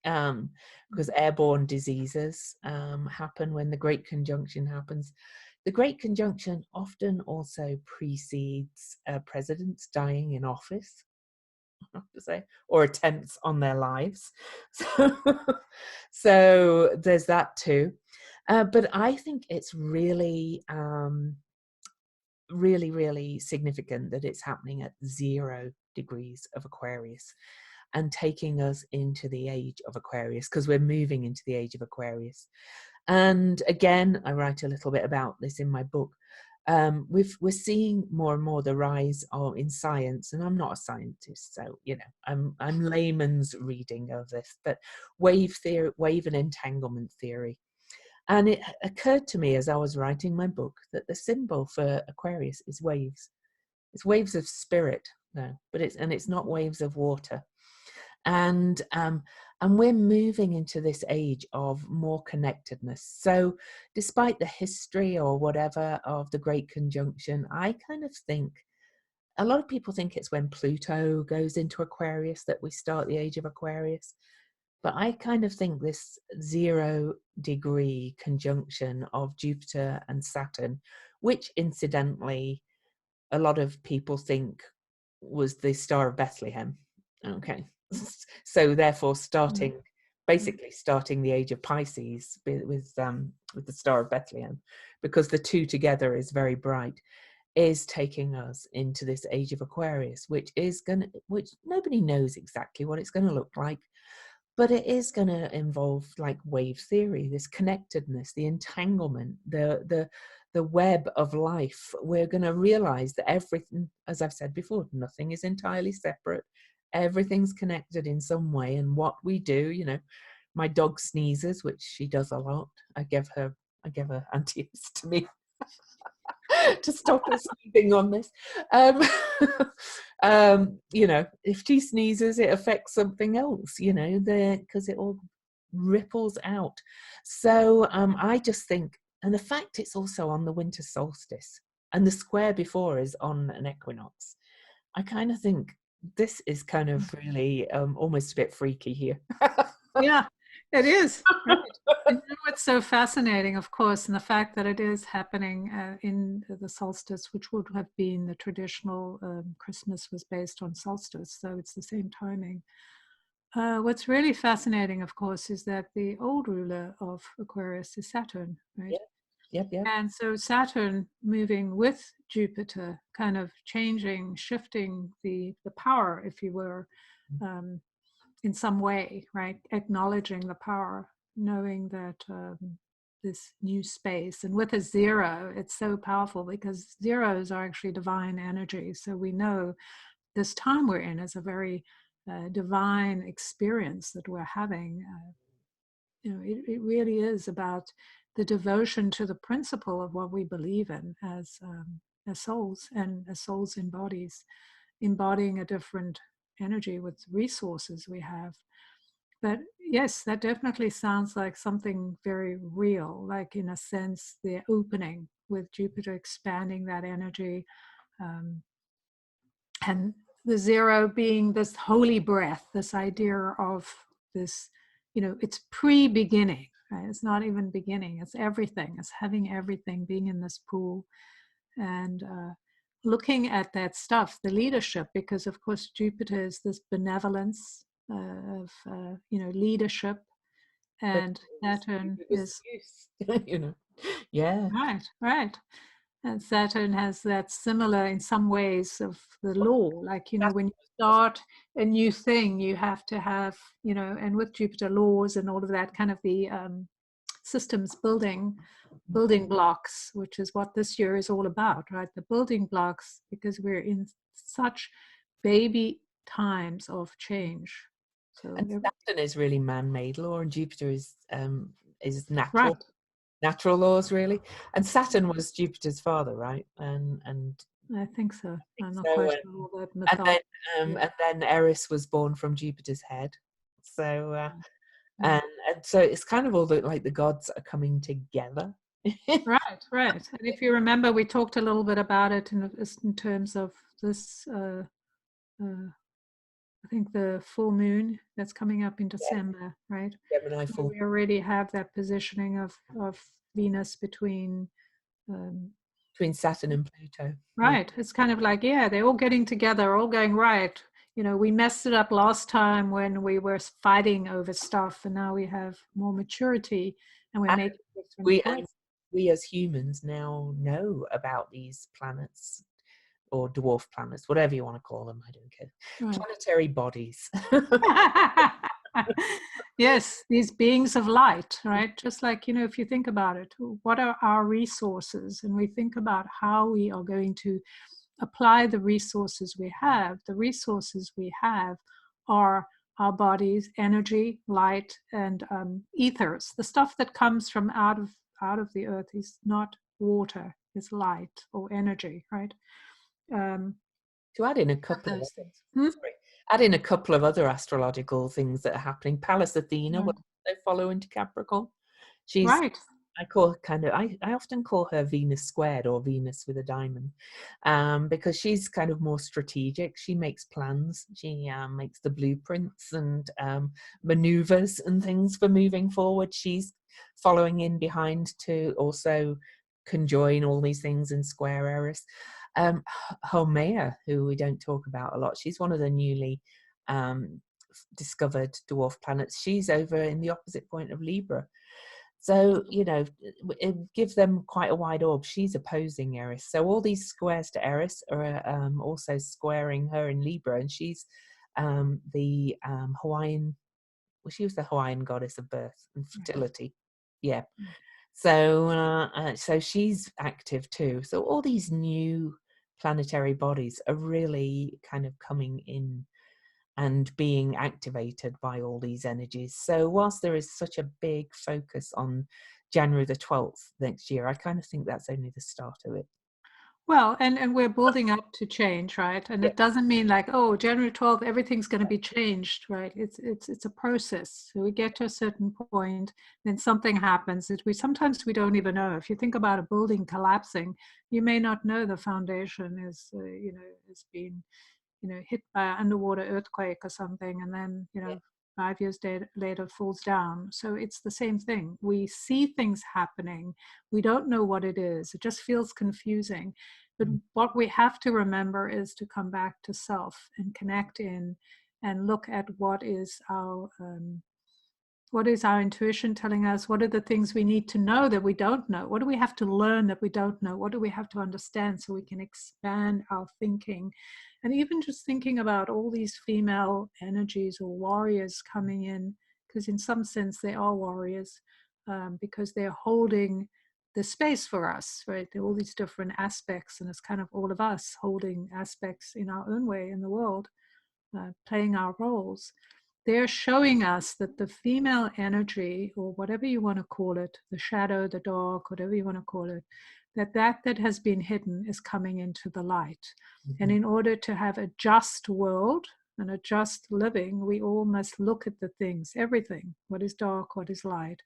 because airborne diseases happen when the Great Conjunction happens. The Great Conjunction often also precedes presidents dying in office, I have to say, or attempts on their lives. So there's that too. But I think it's really, really significant that it's happening at 0 degrees of Aquarius and taking us into the age of Aquarius, because we're moving into the age of Aquarius. And again, I write a little bit about this in my book. We're seeing more and more the rise of in science, and I'm not a scientist, so I'm layman's reading of this, but wave theory, wave and entanglement theory. And it occurred to me as I was writing my book that the symbol for Aquarius is waves. It's waves of spirit now, but it's not waves of water. And we're moving into this age of more connectedness. So despite the history or whatever of the Great Conjunction, I kind of think a lot of people think it's when Pluto goes into Aquarius that we start the age of Aquarius. But I kind of think this 0 degree conjunction of Jupiter and Saturn, which incidentally, a lot of people think was the Star of Bethlehem. Okay. So therefore basically starting the age of Pisces with the Star of Bethlehem, because the two together is very bright, is taking us into this age of Aquarius, which nobody knows exactly what it's going to look like. But it is going to involve like wave theory, this connectedness, the entanglement, the web of life. We're going to realize that everything, as I've said before, nothing is entirely separate. Everything's connected in some way. And what we do, my dog sneezes, which she does a lot. I give her antihistamine to stop her sneezing on this. If she sneezes, it affects something else, because it all ripples out. So I just think, and the fact it's also on the winter solstice, and the square before is on an equinox, I kind of think this is kind of really almost a bit freaky here. Yeah, it is. Right. And you know what's so fascinating, of course, and the fact that it is happening in the solstice, which would have been the traditional Christmas was based on solstice, so it's the same timing. What's really fascinating, of course, is that the old ruler of Aquarius is Saturn, right? Yep. And so Saturn moving with Jupiter, kind of shifting the power, if you were, in some way, right? Acknowledging the power. knowing that this new space. And with a zero, it's so powerful because zeros are actually divine energy. So we know this time we're in is a very divine experience that we're having. It really is about the devotion to the principle of what we believe in as souls, and as souls in bodies, embodying a different energy with resources we have. But yes, that definitely sounds like something very real, like in a sense, the opening with Jupiter expanding that energy. Um, and the zero being this holy breath, this idea of this, it's pre-beginning, right? It's not even beginning, it's everything. It's having everything, being in this pool, and looking at that stuff, the leadership, because of course Jupiter is this benevolence of leadership, But and Saturn it was is use, Yeah. right. And Saturn has that similar in some ways of the law. Like, That when you start a new thing, you have to have, and with Jupiter laws and all of that kind of the systems building blocks, which is what this year is all about, right? The building blocks, because we're in such baby times of change. So, and Saturn is really man-made law, and Jupiter is right. natural laws, really. And Saturn was Jupiter's father, right? And I think so. I'm not so, quite sure all that and then mythology. Yeah. and then Eris was born from Jupiter's head. So Mm. and so it's kind of all like the gods are coming together. Right, right. And if you remember, we talked a little bit about it in terms of this, I think the full moon that's coming up in Yeah, December, right? Gemini Where full we already have that positioning of Venus between, um, between Saturn and Pluto. Yeah. right. It's kind of like, yeah, they're all getting together, all going right. We messed it up last time when we were fighting over stuff, and now we have more maturity and we're And making different we choices. and we as humans now know about these planets or dwarf planets, whatever you want to call them. I don't care. Right. Planetary bodies. Yes, these beings of light, right? Just like, if you think about it, what are our resources? And we think about how we are going to apply the resources we have. The resources we have are our bodies, energy, light, and ethers. The stuff that comes from out of the earth is not water, it's light or energy, right? Um, To add in a couple of those other, things. Hmm? sorry, add in a couple of other astrological things that are happening. Pallas Athena will also follow into Capricorn. She's Right. I often call her Venus squared or Venus with a diamond, because she's kind of more strategic. She makes plans. She makes the blueprints and maneuvers and things for moving forward. She's following in behind to also conjoin all these things in square Eris. Haumea, who we don't talk about a lot, she's one of the newly discovered dwarf planets. She's over in the opposite point of Libra. So, it gives them quite a wide orb. She's opposing Eris. So all these squares to Eris are also squaring her in Libra. And she's the Hawaiian, well, she was the Hawaiian goddess of birth and fertility. Yeah. So she's active too. So all these new planetary bodies are really kind of coming in and being activated by all these energies. So whilst there is such a big focus on January the 12th next year, I kind of think that's only the start of it. Well, and we're building up to change, right? And Yeah. it doesn't mean like, oh, January 12th, everything's going to be changed, right? It's a process. So we get to a certain point, then something happens that we sometimes we don't even know. If you think about a building collapsing, you may not know the foundation is has been hit by an underwater earthquake or something, and then 5 years later falls down. So it's the same thing. We see things happening, we don't know what it is, it just feels confusing. But what we have to remember is to come back to self and connect in and look at what is our intuition telling us? What are the things we need to know that we don't know? What do we have to learn that we don't know? What do we have to understand so we can expand our thinking? And even just thinking about all these female energies or warriors coming in, because in some sense they are warriors, because they're holding the space for us, right? There are all these different aspects, and it's kind of all of us holding aspects in our own way in the world, playing our roles. They're showing us that the female energy, or whatever you want to call it, the shadow, the dark, whatever you want to call it, that has been hidden is coming into the light. And in order to have a just world and a just living, we all must look at the things, everything, what is dark, what is light,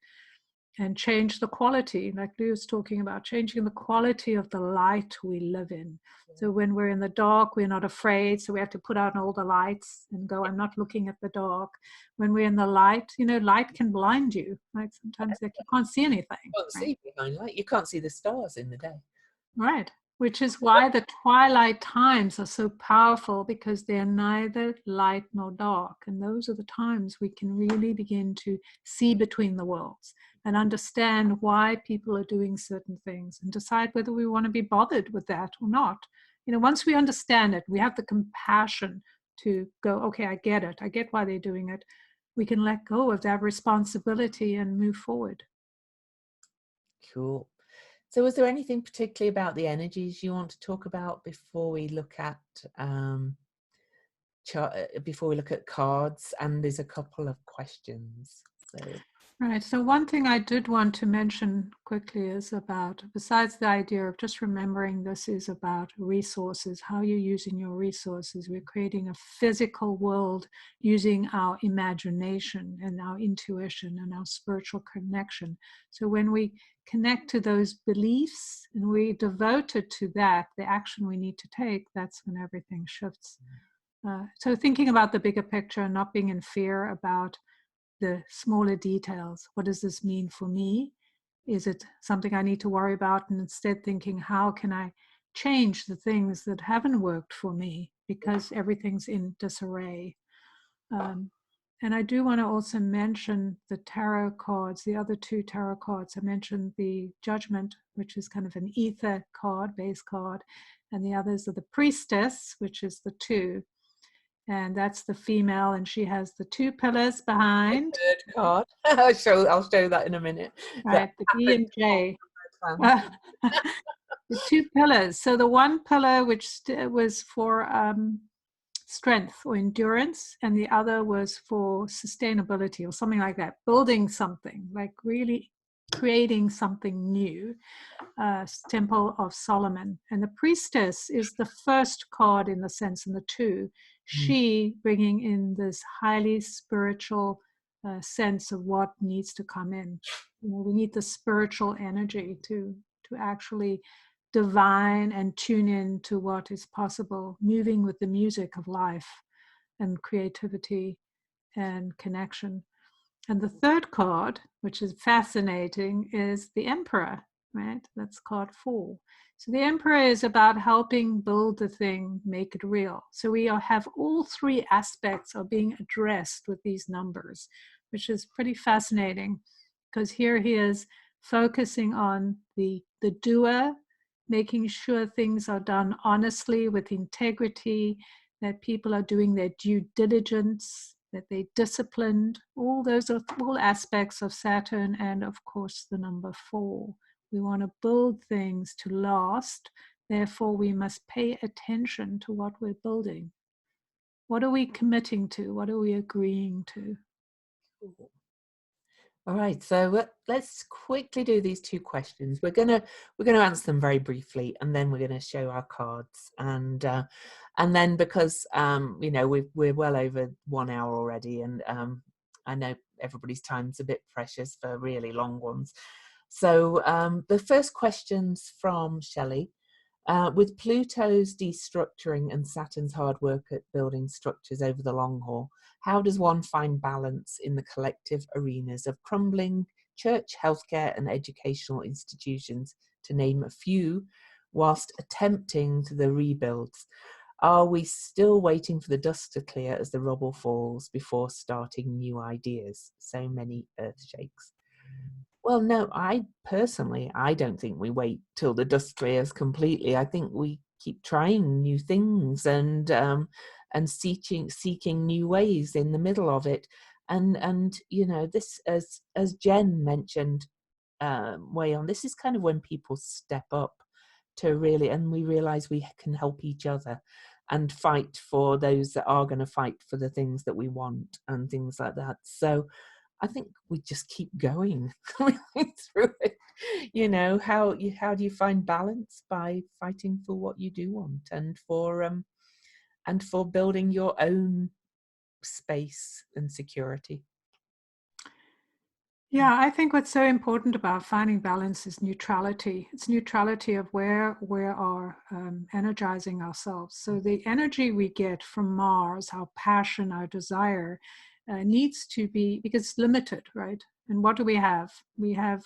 and change the quality, like Lou was talking about, changing the quality of the light we live in. So when we're in the dark, we're not afraid. So we have to put out all the lights and go, I'm not looking at the dark. When we're in the light, light can blind you. Like sometimes you can't see anything. You can't see behind light. You can't see the stars in the day. Right. Which is why the twilight times are so powerful, because they're neither light nor dark. And those are the times we can really begin to see between the worlds and understand why people are doing certain things and decide whether we want to be bothered with that or not. Once we understand it, we have the compassion to go, okay, I get it. I get why they're doing it. We can let go of that responsibility and move forward. Cool. So was there anything particularly about the energies you want to talk about before we look at cards? And there's a couple of questions. Right. So one thing I did want to mention quickly is about, besides the idea of just remembering this is about resources, how you're using your resources. We're creating a physical world using our imagination and our intuition and our spiritual connection. So when we connect to those beliefs and we devote it to that, the action we need to take, that's when everything shifts. So thinking about the bigger picture and not being in fear about the smaller details. What does this mean for me? Is it something I need to worry about? And instead thinking, how can I change the things that haven't worked for me, because everything's in disarray. And I do want to also mention the tarot cards, the other two tarot cards. I mentioned the Judgment, which is kind of an ether card, base card, and the others are the Priestess, which is the 2. And that's the female, and she has the 2 pillars behind. The third card. I'll show that in a minute. Right, the B and J. The 2 pillars. So the one pillar, which was for strength or endurance, and the other was for sustainability or something like that, building something, like really creating something new. Temple of Solomon. And the Priestess is the first card in the sense, in the 2. She bringing in this highly spiritual sense of what needs to come in. We need the spiritual energy to actually divine and tune in to what is possible, moving with the music of life and creativity and connection. And the third card, which is fascinating, is the Emperor, right? That's card 4. So the Emperor is about helping build the thing, make it real. So we have all 3 aspects are being addressed with these numbers, which is pretty fascinating, because here he is focusing on the doer, making sure things are done honestly with integrity, that people are doing their due diligence, that they're disciplined. All those are all aspects of Saturn, and of course the number 4. We want to build things to last. Therefore, we must pay attention to what we're building. What are we committing to? What are we agreeing to? All right, so let's quickly do these 2 questions. We're gonna answer them very briefly, and then we're gonna show our cards. And then because we're well over 1 hour already, and I know everybody's time's a bit precious for really long ones. So the first question's from Shelley. With Pluto's destructuring and Saturn's hard work at building structures over the long haul, how does one find balance in the collective arenas of crumbling church, healthcare, and educational institutions, to name a few, whilst attempting the rebuilds? Are we still waiting for the dust to clear as the rubble falls before starting new ideas? So many earthshakes. Well, no, I don't think we wait till the dust clears completely. I think we keep trying new things and seeking new ways in the middle of it. And you know, this, as Jen mentioned way on, this is kind of when people step up to really, and we realize we can help each other and fight for those that are going to fight for the things that we want and things like that. So I think we just keep going through it. You know, how do you find balance? By fighting for what you do want, and for building your own space and security. Yeah, I think what's so important about finding balance is neutrality. It's neutrality of where we are energizing ourselves. So the energy we get from Mars, our passion, our desire, needs to be, because it's limited, right? And what do we have? We have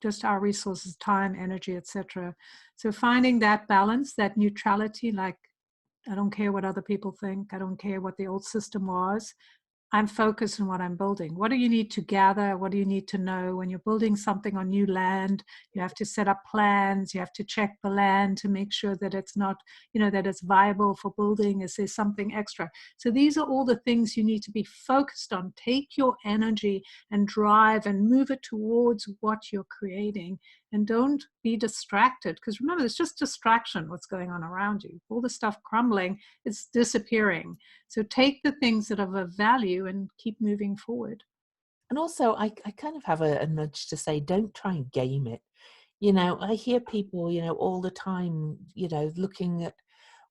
just our resources, time, energy, etc. So finding that balance, that neutrality, like I don't care what other people think, I don't care what the old system was, I'm focused on what I'm building. What do you need to gather? What do you need to know? When you're building something on new land, you have to set up plans. You have to check the land to make sure that it's not, that it's viable for building. Is there something extra? So these are all the things you need to be focused on. Take your energy and drive and move it towards what you're creating. And don't be distracted, because remember, it's just distraction what's going on around you. All the stuff crumbling, it's disappearing. So take the things that are of value and keep moving forward. And also, I kind of have a nudge to say, don't try and game it. You know, I hear people, all the time, looking at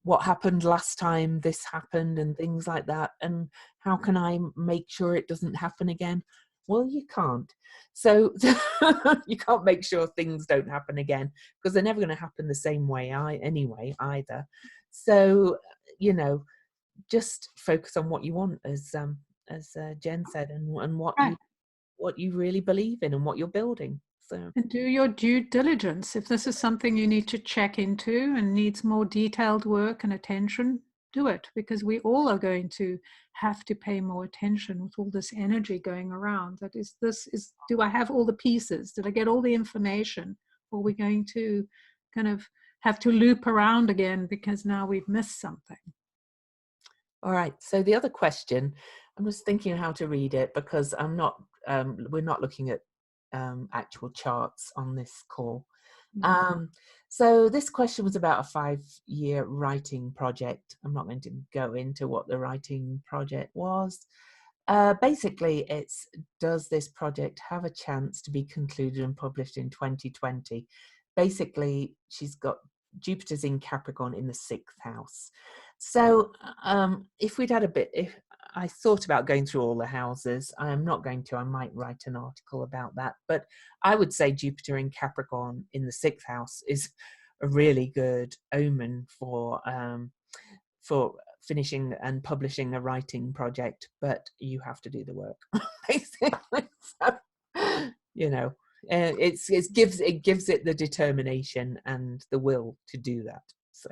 what happened last time this happened and things like that. And how can I make sure it doesn't happen again? Well, you can't. So you can't make sure things don't happen again, because they're never going to happen the same way anyway either. So, just focus on what you want, as Jen said, and what you really believe in and what you're building. So, and do your due diligence. If this is something you need to check into and needs more detailed work and attention, do it, because we all are going to have to pay more attention with all this energy going around. Do I have all the pieces? Did I get all the information? Or are we going to kind of have to loop around again because now we've missed something? All right. So the other question, I'm just thinking how to read it, because we're not looking at actual charts on this call. So this question was about a 5-year writing project. I'm not going to go into what the writing project was. Basically, it's, does this project have a chance to be concluded and published in 2020? Basically, she's got Jupiter's in Capricorn in the 6th house. So if I thought about going through all the houses. I am not going to. I might write an article about that. But I would say Jupiter in Capricorn in the 6th house is a really good omen for finishing and publishing a writing project. But you have to do the work, basically. So, it gives it the determination and the will to do that. So,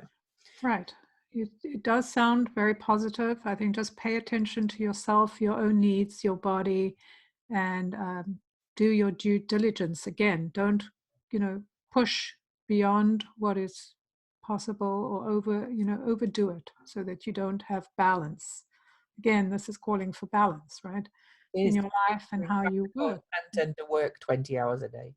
right. It does sound very positive. I think just pay attention to yourself, your own needs, your body, and do your due diligence. Again, don't, push beyond what is possible, or overdo it, so that you don't have balance. Again, this is calling for balance, right? In your life and how you work. And tend to work 20 hours a day.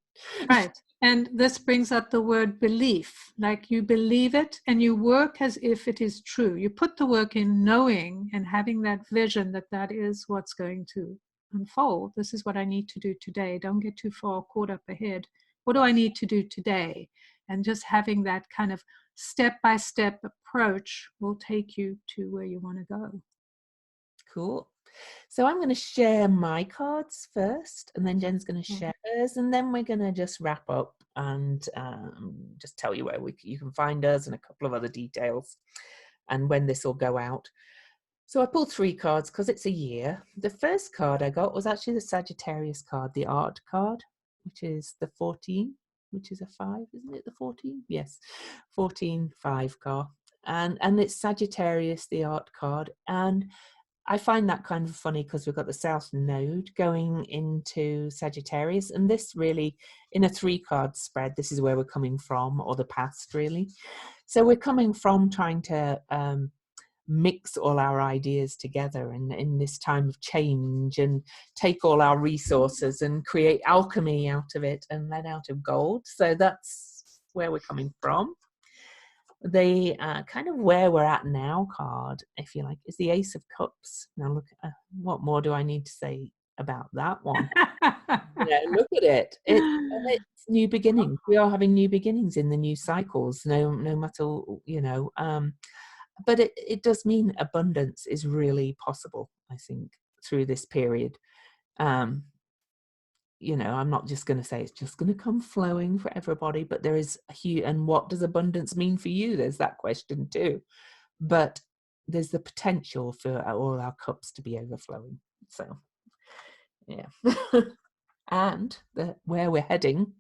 Right. And this brings up the word belief, like you believe it and you work as if it is true. You put the work in knowing and having that vision that that is what's going to unfold. This is what I need to do today. Don't get too far caught up ahead. What do I need to do today? And just having that kind of step-by-step approach will take you to where you want to go. Cool. So I'm going to share my cards first, and then Jen's going to share hers, and then we're going to just wrap up and just tell you where you can find us and a couple of other details and when this will go out. So I pulled 3 cards because it's a year. The first card I got was actually the Sagittarius card, the art card, which is the 14, which is a 5, isn't it? The 14? Yes, 14-5 card. And it's Sagittarius, the art card. And I find that kind of funny because we've got the South Node going into Sagittarius, and this really, in a 3-card spread, this is where we're coming from, or the past really. So we're coming from trying to mix all our ideas together in this time of change, and take all our resources and create alchemy out of it and lead out of gold. So that's where we're coming from. The kind of where we're at now card, if you like, is the Ace of Cups. Now look, what more do I need to say about that one? Look at it. It's new beginnings. We are having new beginnings in the new cycles, no matter, but it does mean abundance is really possible, I think, through this period. I'm not just going to say it's just going to come flowing for everybody, but there is a huge, and what does abundance mean for you? There's that question too. But there's the potential for all our cups to be overflowing. So, yeah. And where we're heading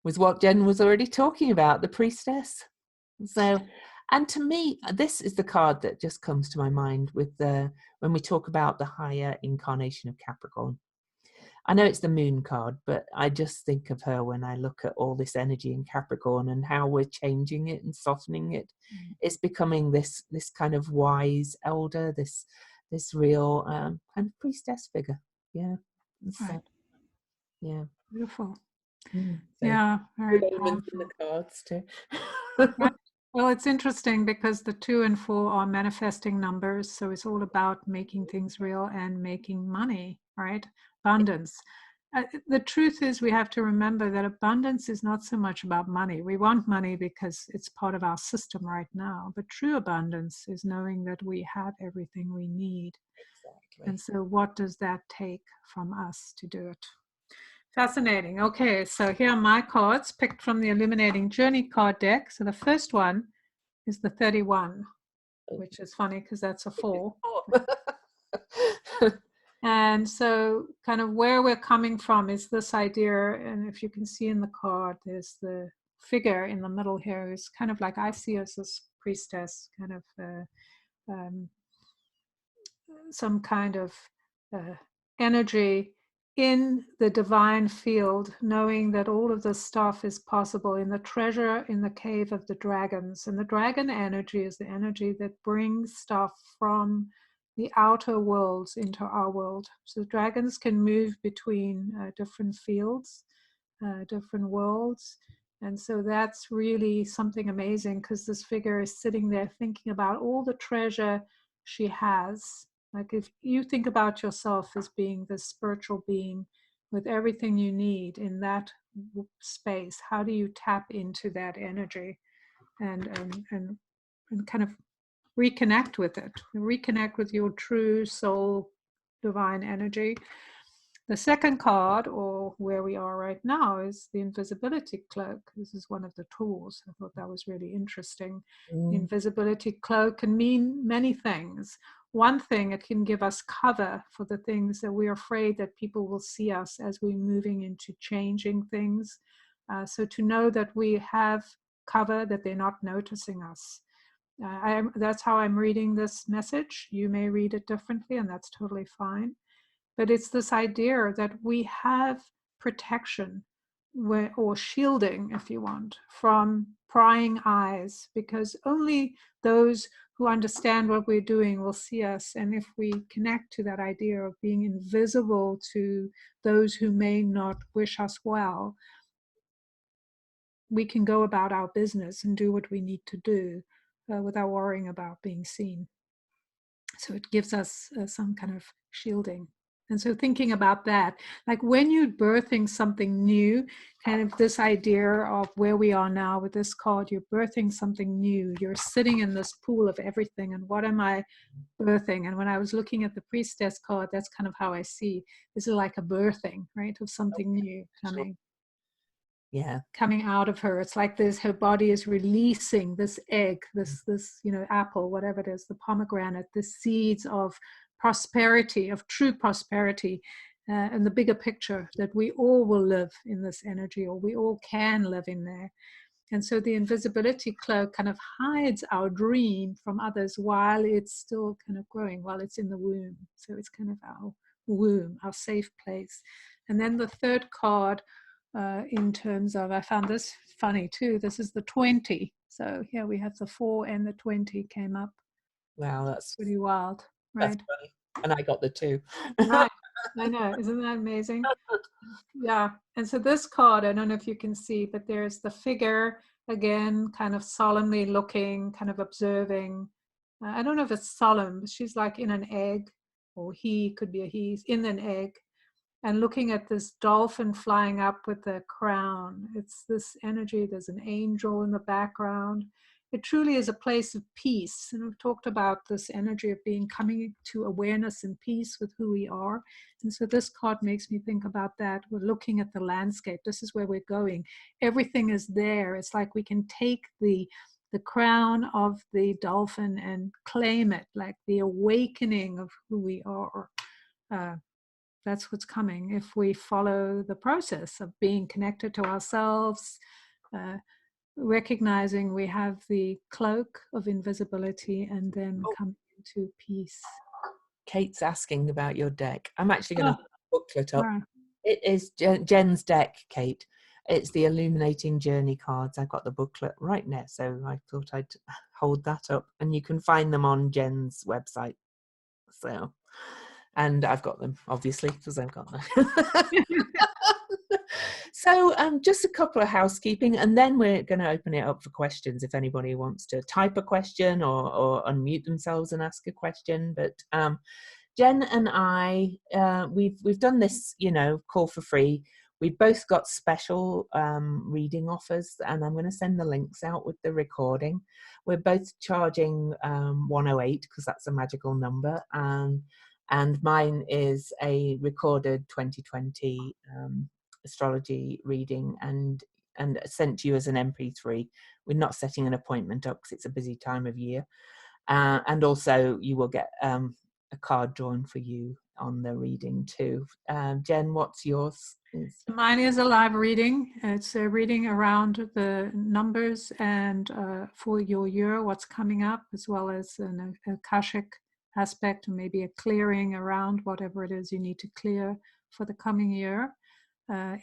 was what Jen was already talking about, the Priestess. So, and to me, this is the card that just comes to my mind with when we talk about the higher incarnation of Capricorn. I know it's the Moon card, but I just think of her when I look at all this energy in Capricorn and how we're changing it and softening it. It's becoming this kind of wise elder, this real kind of priestess figure. Yeah. So, Right. yeah. Beautiful. So Yeah, very good elements in powerful. the cards too. Right. Well, it's interesting because the 2 and 4 are manifesting numbers. So it's all about making things real and making money, right? Abundance. The truth is, we have to remember that abundance is not so much about money. We want money because it's part of our system right now. But true abundance is knowing that we have everything we need. Exactly. And so what does that take from us to do it? Fascinating. Okay, so here are my cards picked from the Illuminating Journey card deck. So the first one is the 31, which is funny because that's a 4. And so kind of where we're coming from is this idea, and if you can see in the card, there's the figure in the middle here who's kind of like, I see as this priestess, kind of some kind of energy in the divine field, knowing that all of this stuff is possible in the treasure in the cave of the dragons. And the dragon energy is the energy that brings stuff from the outer worlds into our world. So dragons can move between different fields, different worlds. And so that's really something amazing, because this figure is sitting there thinking about all the treasure she has. Like if you think about yourself as being this spiritual being with everything you need in that space, how do you tap into that energy and kind of reconnect with it, reconnect with your true soul, divine energy? The second card, or where we are right now, is the invisibility cloak. This is one of the tools. I thought that was really interesting. The invisibility cloak can mean many things. One thing, it can give us cover for the things that we're afraid that people will see us as we're moving into changing things. So to know that we have cover, that they're not noticing us. That's how I'm reading this message. You may read it differently, and that's totally fine. But it's this idea that we have protection or shielding, if you want, from prying eyes, because only those who understand what we're doing will see us. And if we connect to that idea of being invisible to those who may not wish us well, we can go about our business and do what we need to do without worrying about being seen. So it gives us some kind of shielding. And so thinking about that, like when you're birthing something new, kind of this idea of where we are now with this card, you're birthing something new. You're sitting in this pool of everything. And what am I birthing? And when I was looking at the priestess card, that's kind of how I see. This is like a birthing, right, of something new coming. Yeah, coming out of her. It's like this, her body is releasing this egg, this apple, whatever it is, the pomegranate, the seeds of prosperity, of true prosperity, and the bigger picture that we all will live in this energy, or we all can live in there. And so the invisibility cloak kind of hides our dream from others while it's still kind of growing, while it's in the womb. So it's kind of our womb, our safe place. And then the third card, in terms of, I found this funny too, this is the 20. So here we have the 4 and the 20 came up. Wow, that's Pretty wild, that's right? funny. And I got the two. Right. I know. Isn't that amazing? Yeah. And so this card, I don't know if you can see, but there's the figure again, kind of solemnly looking, kind of observing. I don't know if it's solemn, but she's like in an egg, or he could be a he's in an egg, and looking at this dolphin flying up with the crown. It's this energy. There's an angel in the background. It truly is a place of peace. And we've talked about this energy of being coming to awareness and peace with who we are. And so this card makes me think about that. We're looking at the landscape. This is where we're going. Everything is there. It's like we can take the crown of the dolphin and claim it, like the awakening of who we are. That's what's coming if we follow the process of being connected to ourselves, recognizing we have the cloak of invisibility, and then Oh, come into peace. Kate's asking about your deck. I'm actually going Oh, to booklet up. right. It is Jen's deck, Kate. It's the Illuminating Journey cards. I've got the booklet right now, so I thought I'd hold that up, and you can find them on Jen's website. So, and I've got them obviously because I've got them. So just a couple of housekeeping, and then we're going to open it up for questions if anybody wants to type a question or unmute themselves and ask a question. But Jen and I, we've done this, call for free. We've both got special reading offers, and I'm going to send the links out with the recording. We're both charging 108 because that's a magical number, and mine is a recorded 2020 astrology reading and sent to you as an MP3. We're not setting an appointment up because it's a busy time of year, and also you will get a card drawn for you on the reading too. Jen, what's yours? Mine is a live reading. It's a reading around the numbers and for your year, what's coming up, as well as an Akashic aspect, maybe a clearing around whatever it is you need to clear for the coming year. I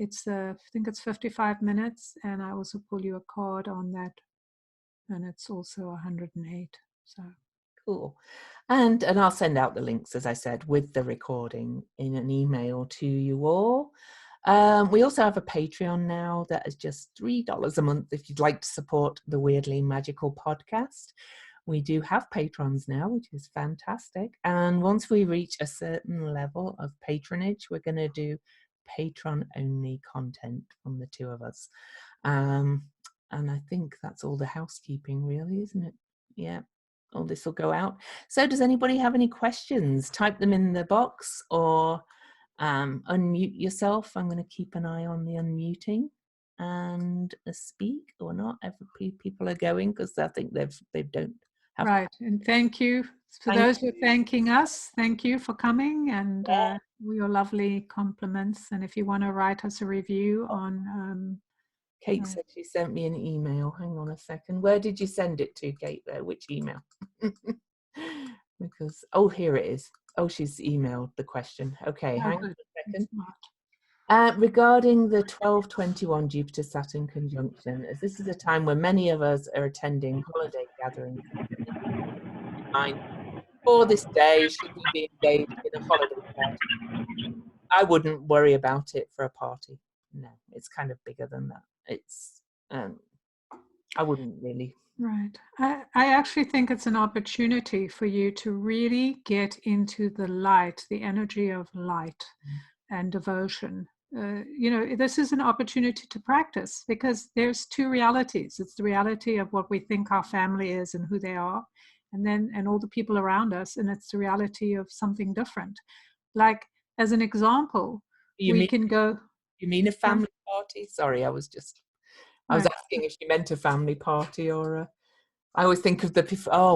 think it's 55 minutes, and I also pull you a card on that, and it's also 108. So cool. And I'll send out the links, as I said, with the recording in an email to you all. We also have a Patreon now that is just $3 a month if you'd like to support the Weirdly Magical podcast. We do have patrons now, which is fantastic. And once we reach a certain level of patronage, we're going to do patron-only content from the two of us. And I think that's all the housekeeping, really, isn't it? Yeah. All this will go out. So does anybody have any questions? Type them in the box or unmute yourself. I'm going to keep an eye on the unmuting and speak or not. Every people are going because I think they don't have. right, and thank you for those who are thanking us. Thank you for coming and your lovely compliments. And if you want to write us a review on Kate said she sent me an email. Hang on a second. Where did you send it to, Kate? There, which email? Because here it is. She's emailed the question. Okay, hang on a second. Regarding the 12/21 Jupiter-Saturn conjunction, as this is a time when many of us are attending holiday gatherings, for this day, should we be engaged in a holiday party? I wouldn't worry about it for a party. No, it's kind of bigger than that. It's, I wouldn't really. Right. I actually think it's an opportunity for you to really get into the light, the energy of light and devotion. This is an opportunity to practice because there's two realities. It's the reality of what we think our family is and who they are, and all the people around us, and it's the reality of something different. Like, as an example, You mean a family party? Sorry, I was asking if you meant a family party or I always think of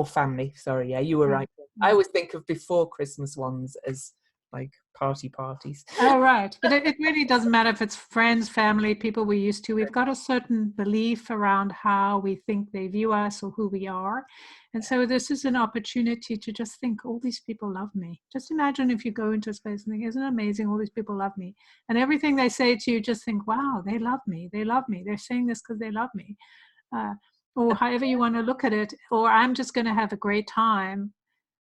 family. Sorry, yeah, you were right. I always think of before Christmas ones as like parties. Oh, right. But it really doesn't matter if it's friends, family, people we're used to. We've got a certain belief around how we think they view us or who we are. And so this is an opportunity to just think, all these people love me. Just imagine if you go into a space and think, isn't it amazing? All these people love me. And everything they say to you, just think, wow, they love me. They love me. They're saying this because they love me. Or however you want to look at it. Or I'm just going to have a great time.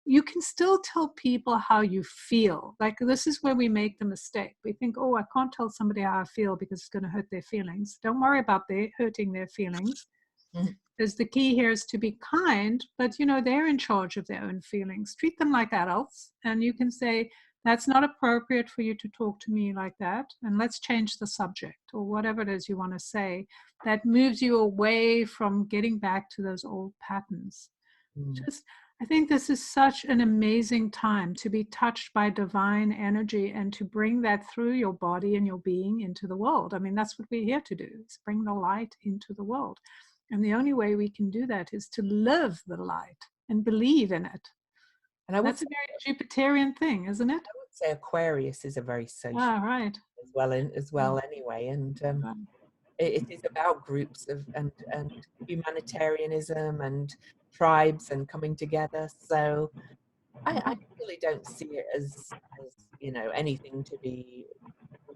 you can still tell people how you feel. Like, this is where we make the mistake. We think, oh, I can't tell somebody how I feel because it's going to hurt their feelings. Don't worry about hurting their feelings. Mm. Because the key here is to be kind, but you know, they're in charge of their own feelings. Treat them like adults, and you can say, that's not appropriate for you to talk to me like that, and let's change the subject, or whatever it is you want to say that moves you away from getting back to those old patterns. Mm. Just, I think this is such an amazing time to be touched by divine energy and to bring that through your body and your being into the world. I mean, that's what we're here to do, is bring the light into the world. And the only way we can do that is to live the light and believe in it. And I would That's a very Jupiterian thing, isn't it? say Aquarius is a very social Right. as well anyway, and it is about groups of and humanitarianism and tribes and coming together. So I really don't see it as you know, anything to be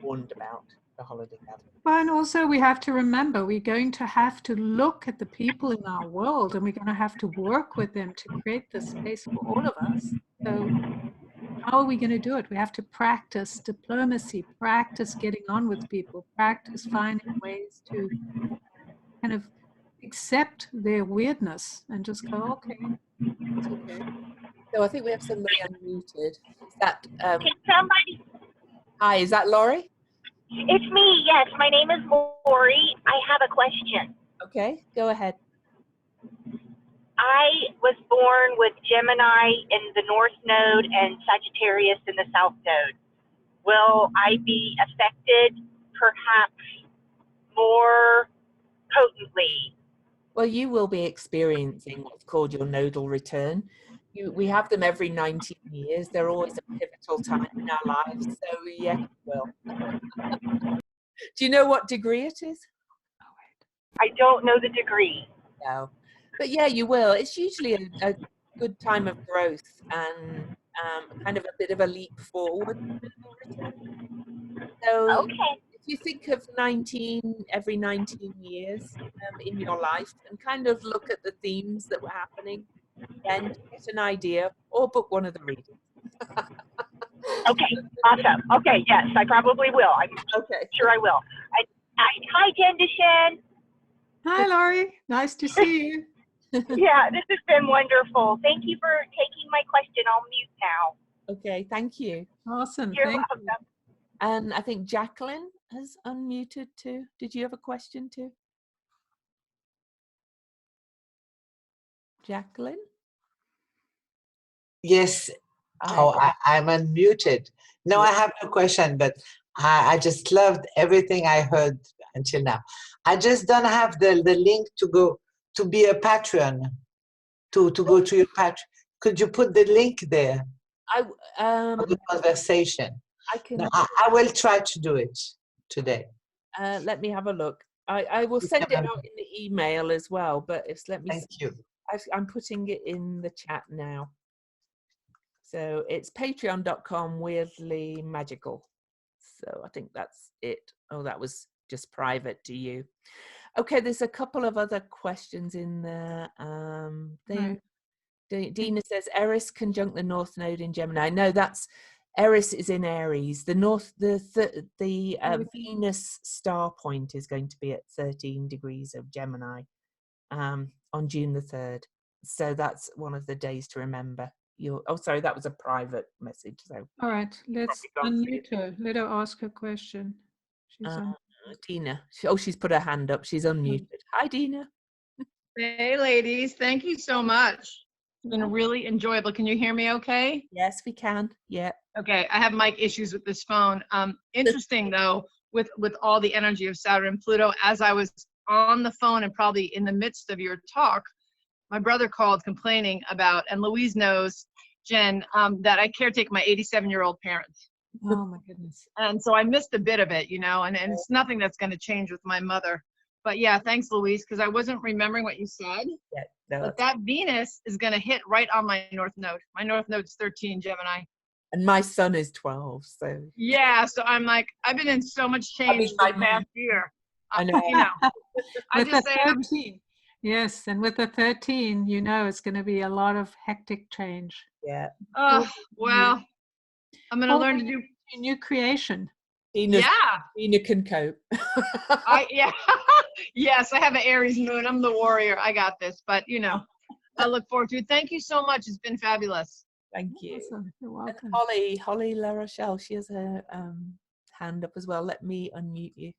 warned about, the holiday gathering. Well, and also we have to remember, we're going to have to look at the people in our world, and we're going to have to work with them to create this space for all of us. So how are we going to do it? We have to practice diplomacy, practice getting on with people, practice finding ways to kind of accept their weirdness and just go, okay. Okay. So I think we have somebody unmuted. Is that Can somebody? hi, is that Laurie? It's me. Yes, my name is Lori. I have a question. Okay, go ahead. I was born with Gemini in the North Node and Sagittarius in the South Node. Will I be affected perhaps more potently? Well, you will be experiencing what's called your nodal return. We have them every 19 years. They're always a pivotal time in our lives. So yeah, you will. Do you know what degree it is? I don't know the degree. No. But yeah, you will. It's usually a good time of growth and kind of a bit of a leap forward. So Okay. if you think of every 19 years in your life and kind of look at the themes that were happening, then get an idea or book one of the readings. Okay. Awesome. Okay. Yes, I probably will. I'm sure I will. Hi, Jen Deshen. Hi, Laurie. Nice to see you. Yeah, this has been wonderful. Thank you for taking my question. I'll mute now. Okay, thank you. Awesome. You're Thank welcome. you. And I think Jacqueline has unmuted too. Did you have a question too? Jacqueline? Yes. I'm unmuted. No, I have no question, but I just loved everything I heard until now. I just don't have the link to go to be a patron, to go to your Patreon. Could you put the link there? Of the conversation. I can. No, I will try to do it today. Let me have a look. I will send it out in the email as well, but let me. Thank you. I'm putting it in the chat now. So it's patreon.com weirdly magical. So I think that's it. Oh, that was just private to you. Okay, there's a couple of other questions in there. Dina says Eris conjunct the North Node in Gemini. No, that's Eris is in Aries. The Venus star point is going to be at 13 degrees of Gemini on June the 3rd. So that's one of the days to remember. Sorry, that was a private message. So all right, let's unmute her. Let her ask her question. She's Dina. She's put her hand up. She's unmuted. Hi, Dina. Hey, ladies. Thank you so much. It's been really enjoyable. Can you hear me okay? Yes, we can. Yeah. Okay. I have mic issues with this phone. Interesting, though, with all the energy of Saturn and Pluto, as I was on the phone and probably in the midst of your talk, my brother called complaining about, and Louise knows, Jen, that I caretake my 87-year-old parents. Oh, my goodness. And so I missed a bit of it, and it's nothing that's going to change with my mother. But yeah, thanks, Louise, because I wasn't remembering what you said. Yeah, no, but that Venus is going to hit right on my North Node. My North Node's 13 Gemini. And my son is 12, so. Yeah, so I'm like, I've been in so much change for the past year. I know. I just say, Yes, and with the 13, you know it's going to be a lot of hectic change. Yeah. Oh, wow. I'm going to learn to do new creation. Tina can cope. Yeah. Yes, I have an Aries moon. I'm the warrior. I got this. But, you know, I look forward to it. Thank you so much. It's been fabulous. Thank you. Awesome. You're welcome. And Holly La Rochelle, she has her hand up as well. Let me unmute you.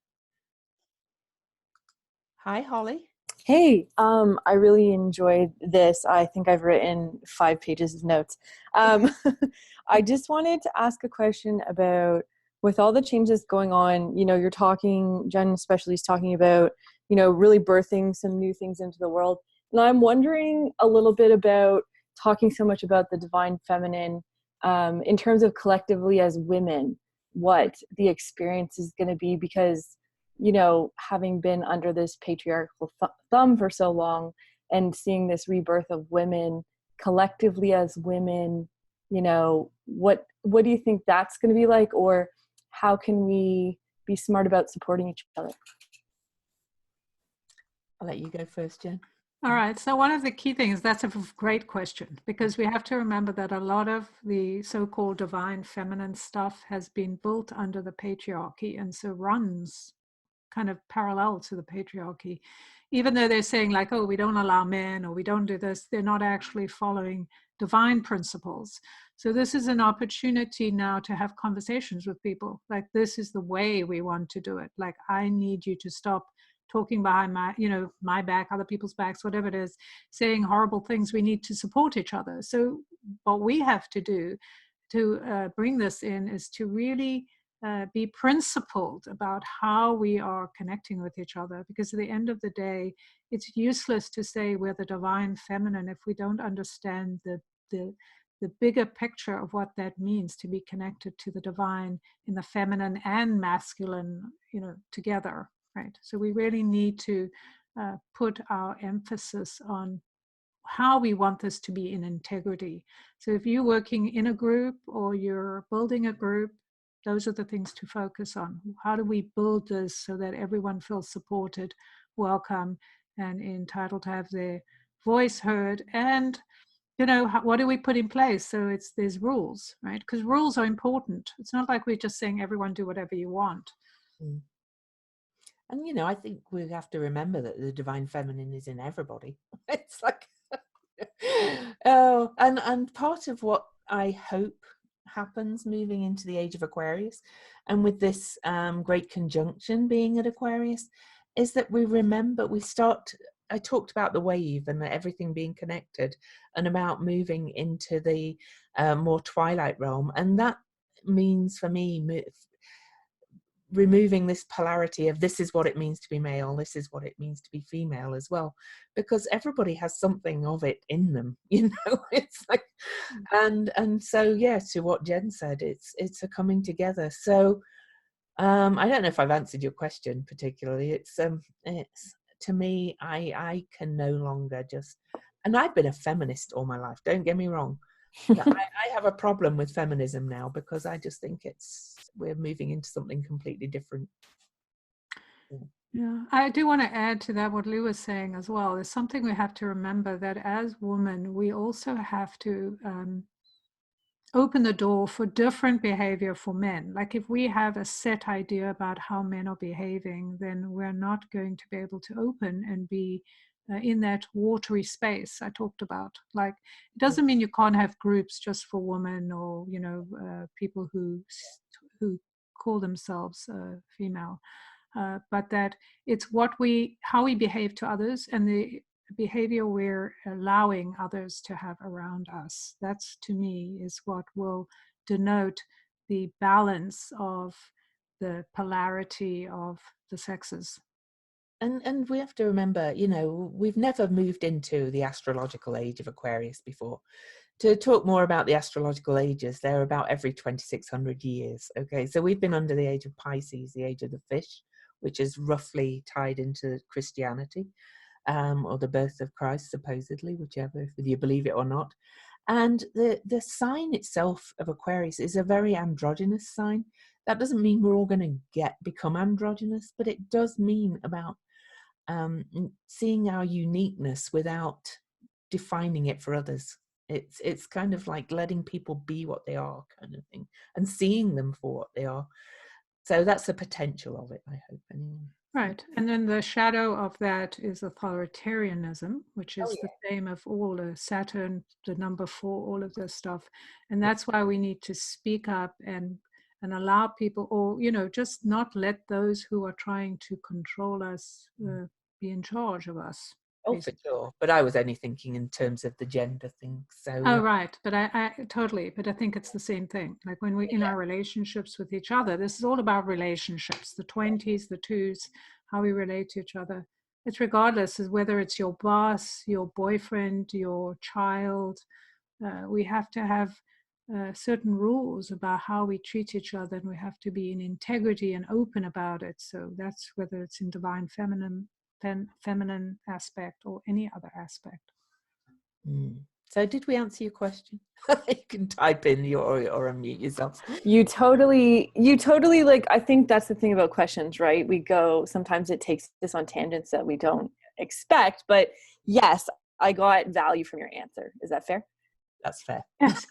Hi, Holly. Hey, I really enjoyed this. I think I've written 5 pages of notes. I just wanted to ask a question about, with all the changes going on, you know, you're talking, Jen especially is talking about, you know, really birthing some new things into the world. And I'm wondering a little bit about talking so much about the divine feminine in terms of collectively as women, what the experience is going to be, because you know, having been under this patriarchal thumb for so long and seeing this rebirth of women collectively as women, you know, what do you think that's going to be like, or how can we be smart about supporting each other? I'll let you go first, Jen. All right. So one of the key things, that's a great question, because we have to remember that a lot of the so-called divine feminine stuff has been built under the patriarchy, and so runs kind of parallel to the patriarchy. Even though they're saying like, oh, we don't allow men or we don't do this, they're not actually following divine principles. So this is an opportunity now to have conversations with people. Like, this is the way we want to do it. Like, I need you to stop talking behind my, you know, my back, other people's backs, whatever it is, saying horrible things. We need to support each other. So what we have to do to bring this in is to really be principled about how we are connecting with each other, because at the end of the day, it's useless to say we're the divine feminine if we don't understand the bigger picture of what that means to be connected to the divine in the feminine and masculine, you know, together, right? So we really need to put our emphasis on how we want this to be in integrity. So if you're working in a group or you're building a group, those are the things to focus on. How do we build this so that everyone feels supported, welcome, and entitled to have their voice heard? And, you know, what do we put in place? So there's rules, right? Because rules are important. It's not like we're just saying everyone do whatever you want. Mm. And, you know, I think we have to remember that the divine feminine is in everybody. It's like, oh, and part of what I hope happens moving into the age of Aquarius, and with this great conjunction being at Aquarius, is that we remember, I talked about the wave and everything being connected, and about moving into the more twilight realm. And that means for me removing this polarity of this is what it means to be male, this is what it means to be female as well, because everybody has something of it in them, you know. It's like, and so yeah, to what Jen said, it's a coming together. So I don't know if I've answered your question particularly. It's to me, I can no longer just, and I've been a feminist all my life, don't get me wrong. I have a problem with feminism now, because I just think we're moving into something completely different. Yeah, I do want to add to that what Lou was saying as well. There's something we have to remember, that as women, we also have to open the door for different behavior for men. Like, if we have a set idea about how men are behaving, then we're not going to be able to open and be in that watery space I talked about. Like, it doesn't mean you can't have groups just for women, or, you know, people who call themselves female, but that it's how we behave to others and the behavior we're allowing others to have around us. That's, to me, is what will denote the balance of the polarity of the sexes. And we have to remember, you know, we've never moved into the astrological age of Aquarius before. To talk more about the astrological ages, they're about every 2,600 years. Okay, so we've been under the age of Pisces, the age of the fish, which is roughly tied into Christianity, or the birth of Christ, supposedly, whichever, whether you believe it or not. And the sign itself of Aquarius is a very androgynous sign. That doesn't mean we're all going to become androgynous, but it does mean about seeing our uniqueness without defining it for others. It's kind of like letting people be what they are, kind of thing, and seeing them for what they are. So that's the potential of it, I hope, anyway. Right. And then the shadow of that is authoritarianism, which is Oh, the theme of all the Saturn, the number 4, all of this stuff. And that's why we need to speak up and allow people, or, you know, just not let those who are trying to control us be in charge of us. Oh, for sure. But I was only thinking in terms of the gender thing. So oh, right. But I totally, but I think it's the same thing. Like when we in our relationships with each other, this is all about relationships, the 20s, the 2s, how we relate to each other. It's regardless of whether it's your boss, your boyfriend, your child. We have to have certain rules about how we treat each other, and we have to be in integrity and open about it. So that's whether it's in divine feminine aspect or any other aspect. So did we answer your question? You can type in or unmute yourself. You totally like, I think that's the thing about questions, right? We go, sometimes it takes us on tangents that we don't expect, but yes, I got value from your answer. Is that fair? That's fair. Yes.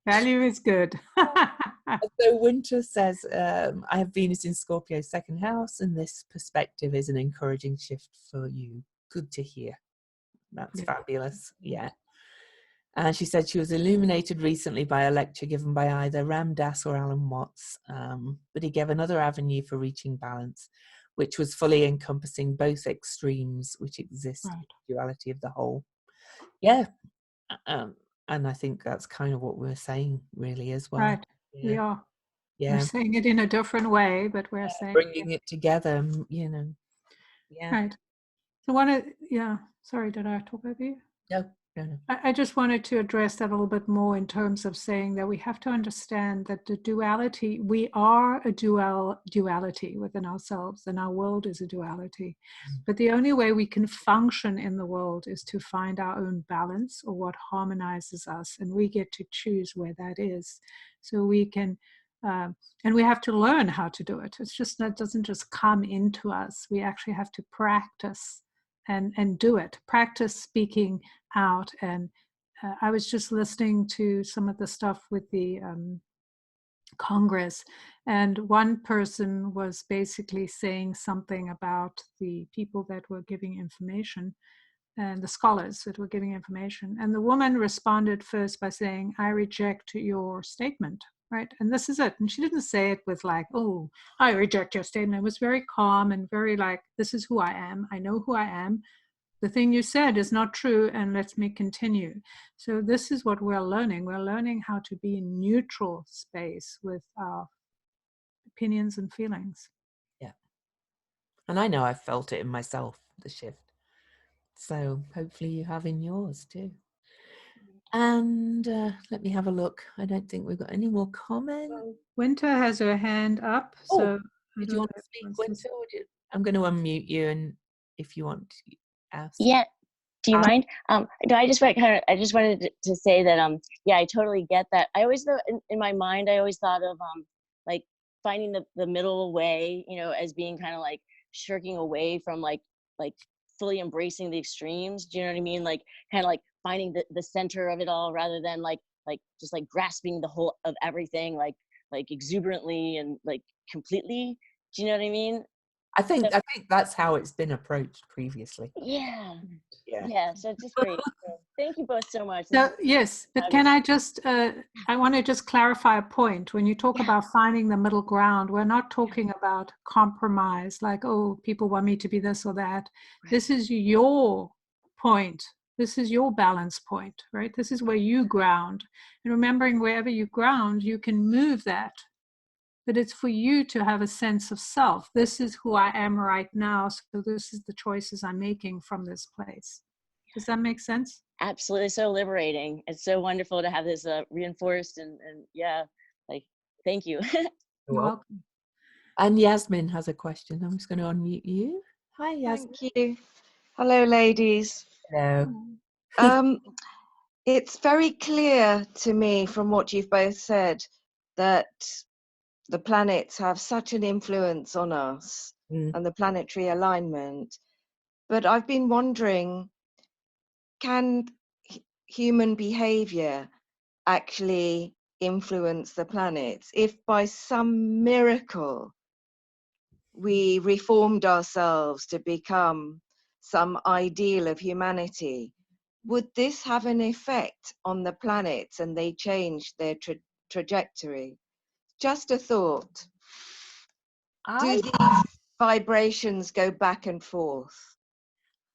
Value is good. So Winter says, I have Venus in Scorpio's 2nd house, and this perspective is an encouraging shift for you. Good to hear. That's fabulous. Yeah. And she said she was illuminated recently by a lecture given by either Ram Dass or Alan Watts, but he gave another avenue for reaching balance, which was fully encompassing both extremes which exist in the duality of the whole. Yeah. And I think that's kind of what we're saying really as well. Right. Yeah. We are. Yeah. We're saying it in a different way, but we're saying bringing it together, you know. Yeah. Right. So sorry, did I talk over you? No. I just wanted to address that a little bit more in terms of saying that we have to understand that the duality, we are a duality within ourselves, and our world is a duality. But the only way we can function in the world is to find our own balance, or what harmonizes us, and we get to choose where that is. So we can, and we have to learn how to do it. It's just, that doesn't just come into us. We actually have to practice and do it. Practice speaking out. And I was just listening to some of the stuff with the Congress, and one person was basically saying something about the people that were giving information and the scholars that were giving information. And the woman responded first by saying, I reject your statement. Right. And this is it. And she didn't say it with like, oh, I reject your statement. It was very calm and very like, this is who I am. I know who I am. The thing you said is not true, and let me continue. So this is what we're learning. We're learning how to be in neutral space with our opinions and feelings. Yeah. And I know I've felt it in myself, the shift. So hopefully you have in yours too. And let me have a look. I don't think we've got any more comments. Winter has her hand up. So did you want to speak, Winter? I'm going to unmute you, and if you want to ask. Yeah. Do you mind? No, I just wanted to say that yeah, I totally get that. I always thought in my mind, I always thought of like finding the middle way, you know, as being kind of like shirking away from like fully embracing the extremes. Do you know what I mean? Like kind of like finding the center of it all, rather than like just like grasping the whole of everything like exuberantly and like completely. Do you know what I mean? I think that's how it's been approached previously. Yeah. So it's just great. So thank you both so much. So, yes, but can I just, I want to just clarify a point. When you talk about finding the middle ground, we're not talking about compromise, like, oh, people want me to be this or that. Right. This is your point. This is your balance point, right? This is where you ground. And remembering wherever you ground, you can move that. But it's for you to have a sense of self. This is who I am right now. So this is the choices I'm making from this place. Does that make sense? Absolutely. So liberating. It's so wonderful to have this reinforced and yeah, like, thank you. You're welcome. And Yasmin has a question. I'm just going to unmute you. Hi, Yasmin. Thank you. Hello, ladies. Hello. It's very clear to me from what you've both said that the planets have such an influence on us, and the planetary alignment. But I've been wondering, can human behavior actually influence the planets? If by some miracle we reformed ourselves to become some ideal of humanity, would this have an effect on the planets and they change their trajectory? Just a thought. Do these vibrations go back and forth?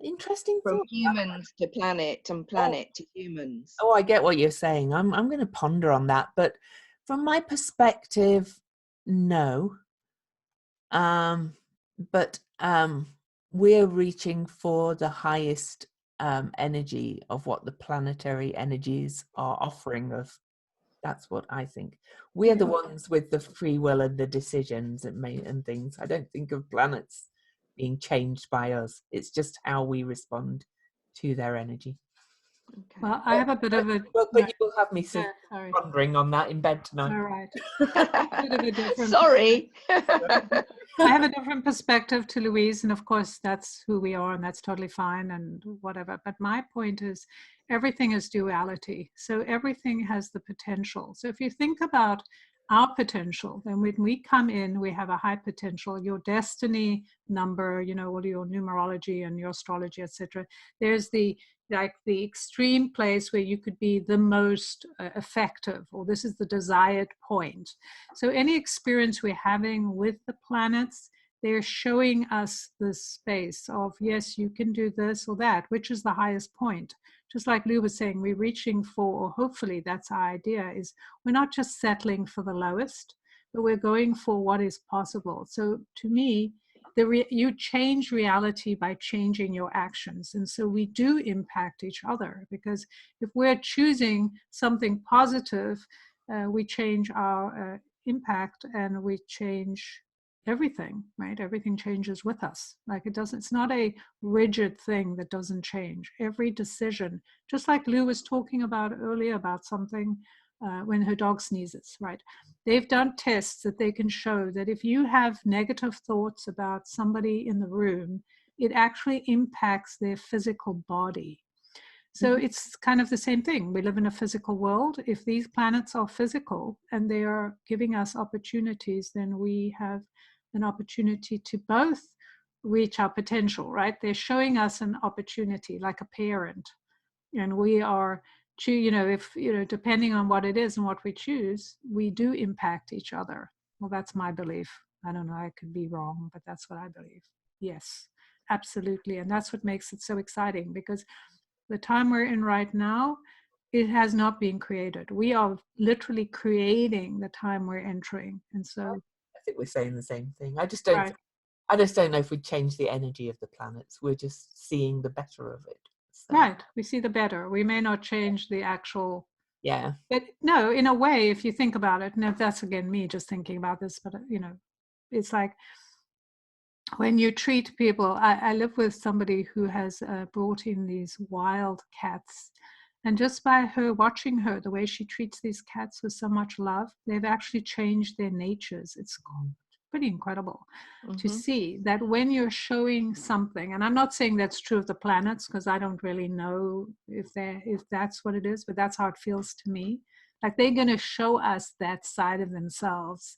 Interesting From thought. humans to planet and planet to humans. Oh, I get what you're saying. I'm going to ponder on that, but from my perspective, no. But we're reaching for the highest energy of what the planetary energies are offering us. That's what I think. We're the ones with the free will and the decisions and things. I don't think of planets being changed by us. It's just how we respond to their energy. Okay. Well, I have a bit of a... But you will have me pondering on that in bed tonight. All right. A bit of a different... Sorry. I have a different perspective to Louise, and of course that's who we are, and that's totally fine and whatever. But my point is, everything is duality. So everything has the potential. So if you think about our potential, then when we come in, we have a high potential. Your destiny number, you know, all your numerology and your astrology, etc. There's the extreme place where you could be the most effective, or this is the desired point. So any experience we're having with the planets, they're showing us the space of, yes, you can do this or that, which is the highest point. Just like Lou was saying, we're reaching for, or hopefully that's our idea, is we're not just settling for the lowest, but we're going for what is possible. So to me, you change reality by changing your actions. And so we do impact each other, because if we're choosing something positive, we change our impact, and we change everything, right? Everything changes with us. Like it's not a rigid thing that doesn't change. Every decision, just like Lou was talking about earlier about something, when her dog sneezes, right? They've done tests that they can show that if you have negative thoughts about somebody in the room, it actually impacts their physical body. So it's kind of the same thing. We live in a physical world. If these planets are physical and they are giving us opportunities, then we have an opportunity to both reach our potential, right? They're showing us an opportunity like a parent. And we are, depending on what it is and what we choose, we do impact each other. Well, that's my belief. I don't know, I could be wrong, but that's what I believe. Yes, absolutely. And that's what makes it so exciting, because the time we're in right now, it has not been created. We are literally creating the time we're entering. And so I think we're saying the same thing. I just don't know if we change the energy of the planets. We're just seeing the better of it. So. Right. We see the better. We may not change the actual. Yeah. But no, in a way, if you think about it, and if that's again me just thinking about this, but it's like when you treat people, I live with somebody who has brought in these wild cats. And just by her watching her, the way she treats these cats with so much love, they've actually changed their natures. It's pretty incredible to see that when you're showing something, and I'm not saying that's true of the planets, because I don't really know if that's what it is, but that's how it feels to me. Like they're going to show us that side of themselves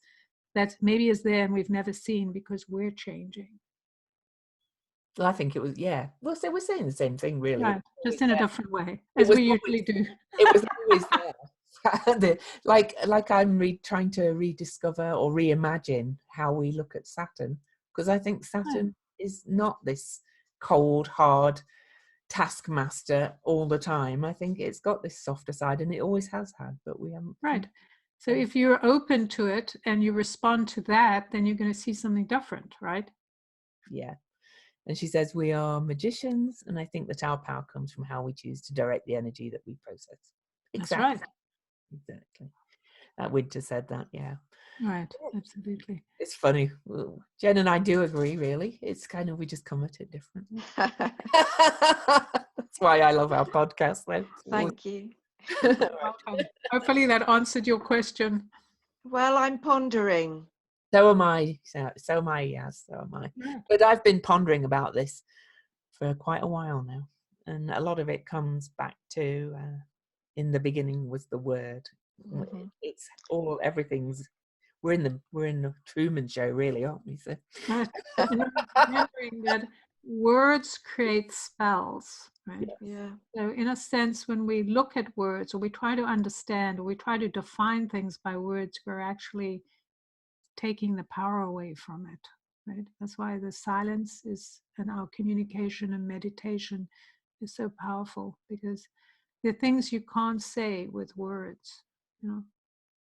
that maybe is there and we've never seen because we're changing. Well, I think it was, yeah. Well, so we're saying the same thing, really. Right, just in a different way, as we usually do. It was always there. like I'm trying to rediscover or reimagine how we look at Saturn, because I think Saturn is not this cold, hard taskmaster all the time. I think it's got this softer side, and it always has had, but we haven't. Right. So if you're open to it and you respond to that, then you're going to see something different, right? Yeah. And she says, we are magicians, and I think that our power comes from how we choose to direct the energy that we process. Exactly. That's right. Exactly. Winter said that, yeah. Right, absolutely. It's funny. Jen and I do agree, really. It's kind of, we just come at it differently. That's why I love our podcast, though. Thank you. Welcome. Hopefully that answered your question. Well, I'm pondering, So am I. So am I. Yes, so am I. Yeah. But I've been pondering about this for quite a while now, and a lot of it comes back to in the beginning was the word. Mhm. It's all everything's. We're in the Truman Show, really, aren't we? So. Remembering that words create spells, right? Yeah. So in a sense, when we look at words or we try to understand or we try to define things by words, we're actually taking the power away from it, right? That's why the silence is, and our communication and meditation is so powerful, because the things you can't say with words, you know.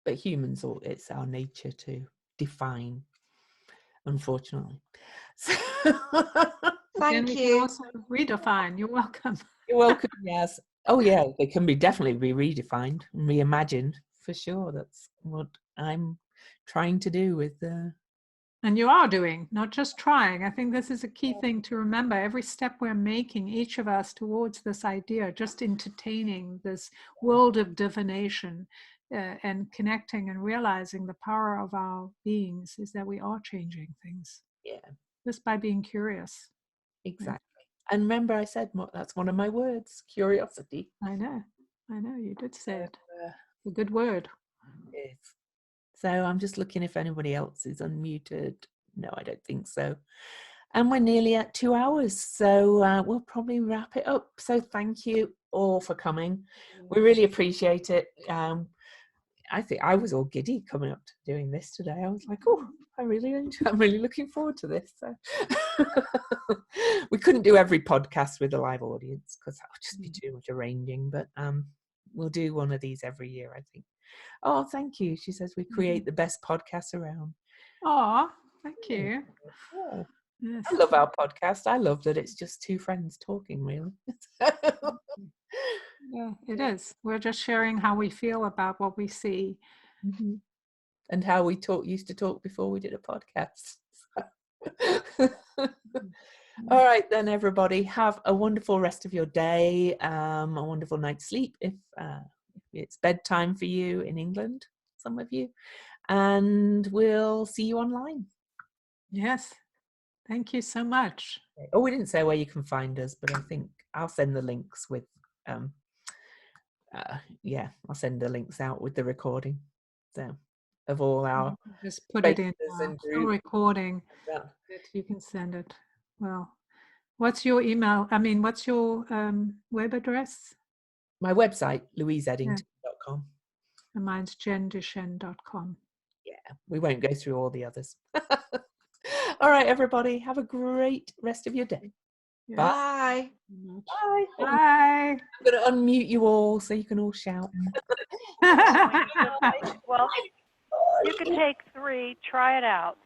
But humans, it's our nature to define, unfortunately. So Again, Thank we can you. also redefine. You're welcome. you're welcome. Yes. Oh, yeah. They can definitely be redefined and reimagined for sure. That's what I'm trying to do with And you are doing, not just trying. I think this is a key thing to remember. Every step we're making, each of us, towards this idea, just entertaining this world of divination and connecting and realizing the power of our beings, is that we are changing things. Yeah, Just by being curious. exactly. And remember, I said that's one of my words, curiosity. I know, you did say it. Uh, A good word. is. So I'm just looking if anybody else is unmuted. No, I don't think so. And we're nearly at 2 hours, so we'll probably wrap it up. So thank you all for coming. We really appreciate it. I think I was all giddy coming up to doing this today. I was like, oh, I'm really looking forward to this. So we couldn't do every podcast with a live audience because that would just be too much arranging, but we'll do one of these every year, I think. Oh, thank you. She says we create the best podcasts around. Oh, thank you. Yeah. Yes. I love our podcast. I love that it's just two friends talking, really. Yeah, it is. We're just sharing how we feel about what we see. Mm-hmm. And how we used to talk before we did a podcast. All right, then, everybody. Have a wonderful rest of your day. A wonderful night's sleep if it's bedtime for you in England, some of you. And we'll see you online. Yes. Thank you so much. Oh, we didn't say where you can find us, but I think I'll send the links with, yeah, I'll send the links out with the recording. So, of all our just put it in and a recording that you can send it. Well, what's your email? I mean, what's your web address? My website, louiseeddington.com. And mine's jenduchenne.com. Yeah, we won't go through all the others. All right, everybody, have a great rest of your day. Yes. Bye. Bye. Bye. I'm going to unmute you all so you can all shout. Well, you can take 3, try it out.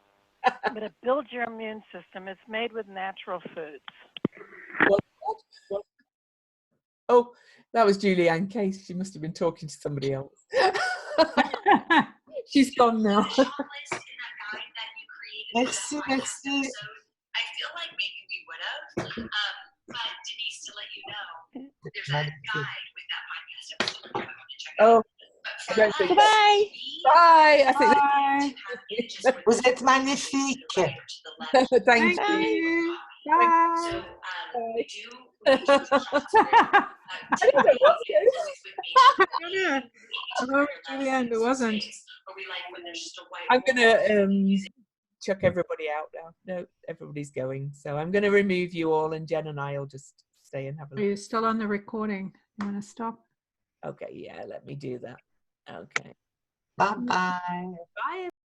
But it builds your immune system. It's made with natural foods. Oh, that was Julianne Case. She must have been talking to somebody else. She's gone now. Merci. I feel like maybe we would have, but Denise, to let you know, there's a guide with that podcast episode you want to check out. I don't think Goodbye. Bye. I think Vous êtes magnifique. Thank Thank you. you. Bye. So we do I don't know what's going Oh, Julianne, it wasn't. I'm gonna chuck everybody out now. No, everybody's going. So I'm gonna remove you all, and Jen and I'll just stay and have a Are look. you still on the recording? You want to stop? Okay, yeah, let me do that. Okay. Bye-bye. Bye.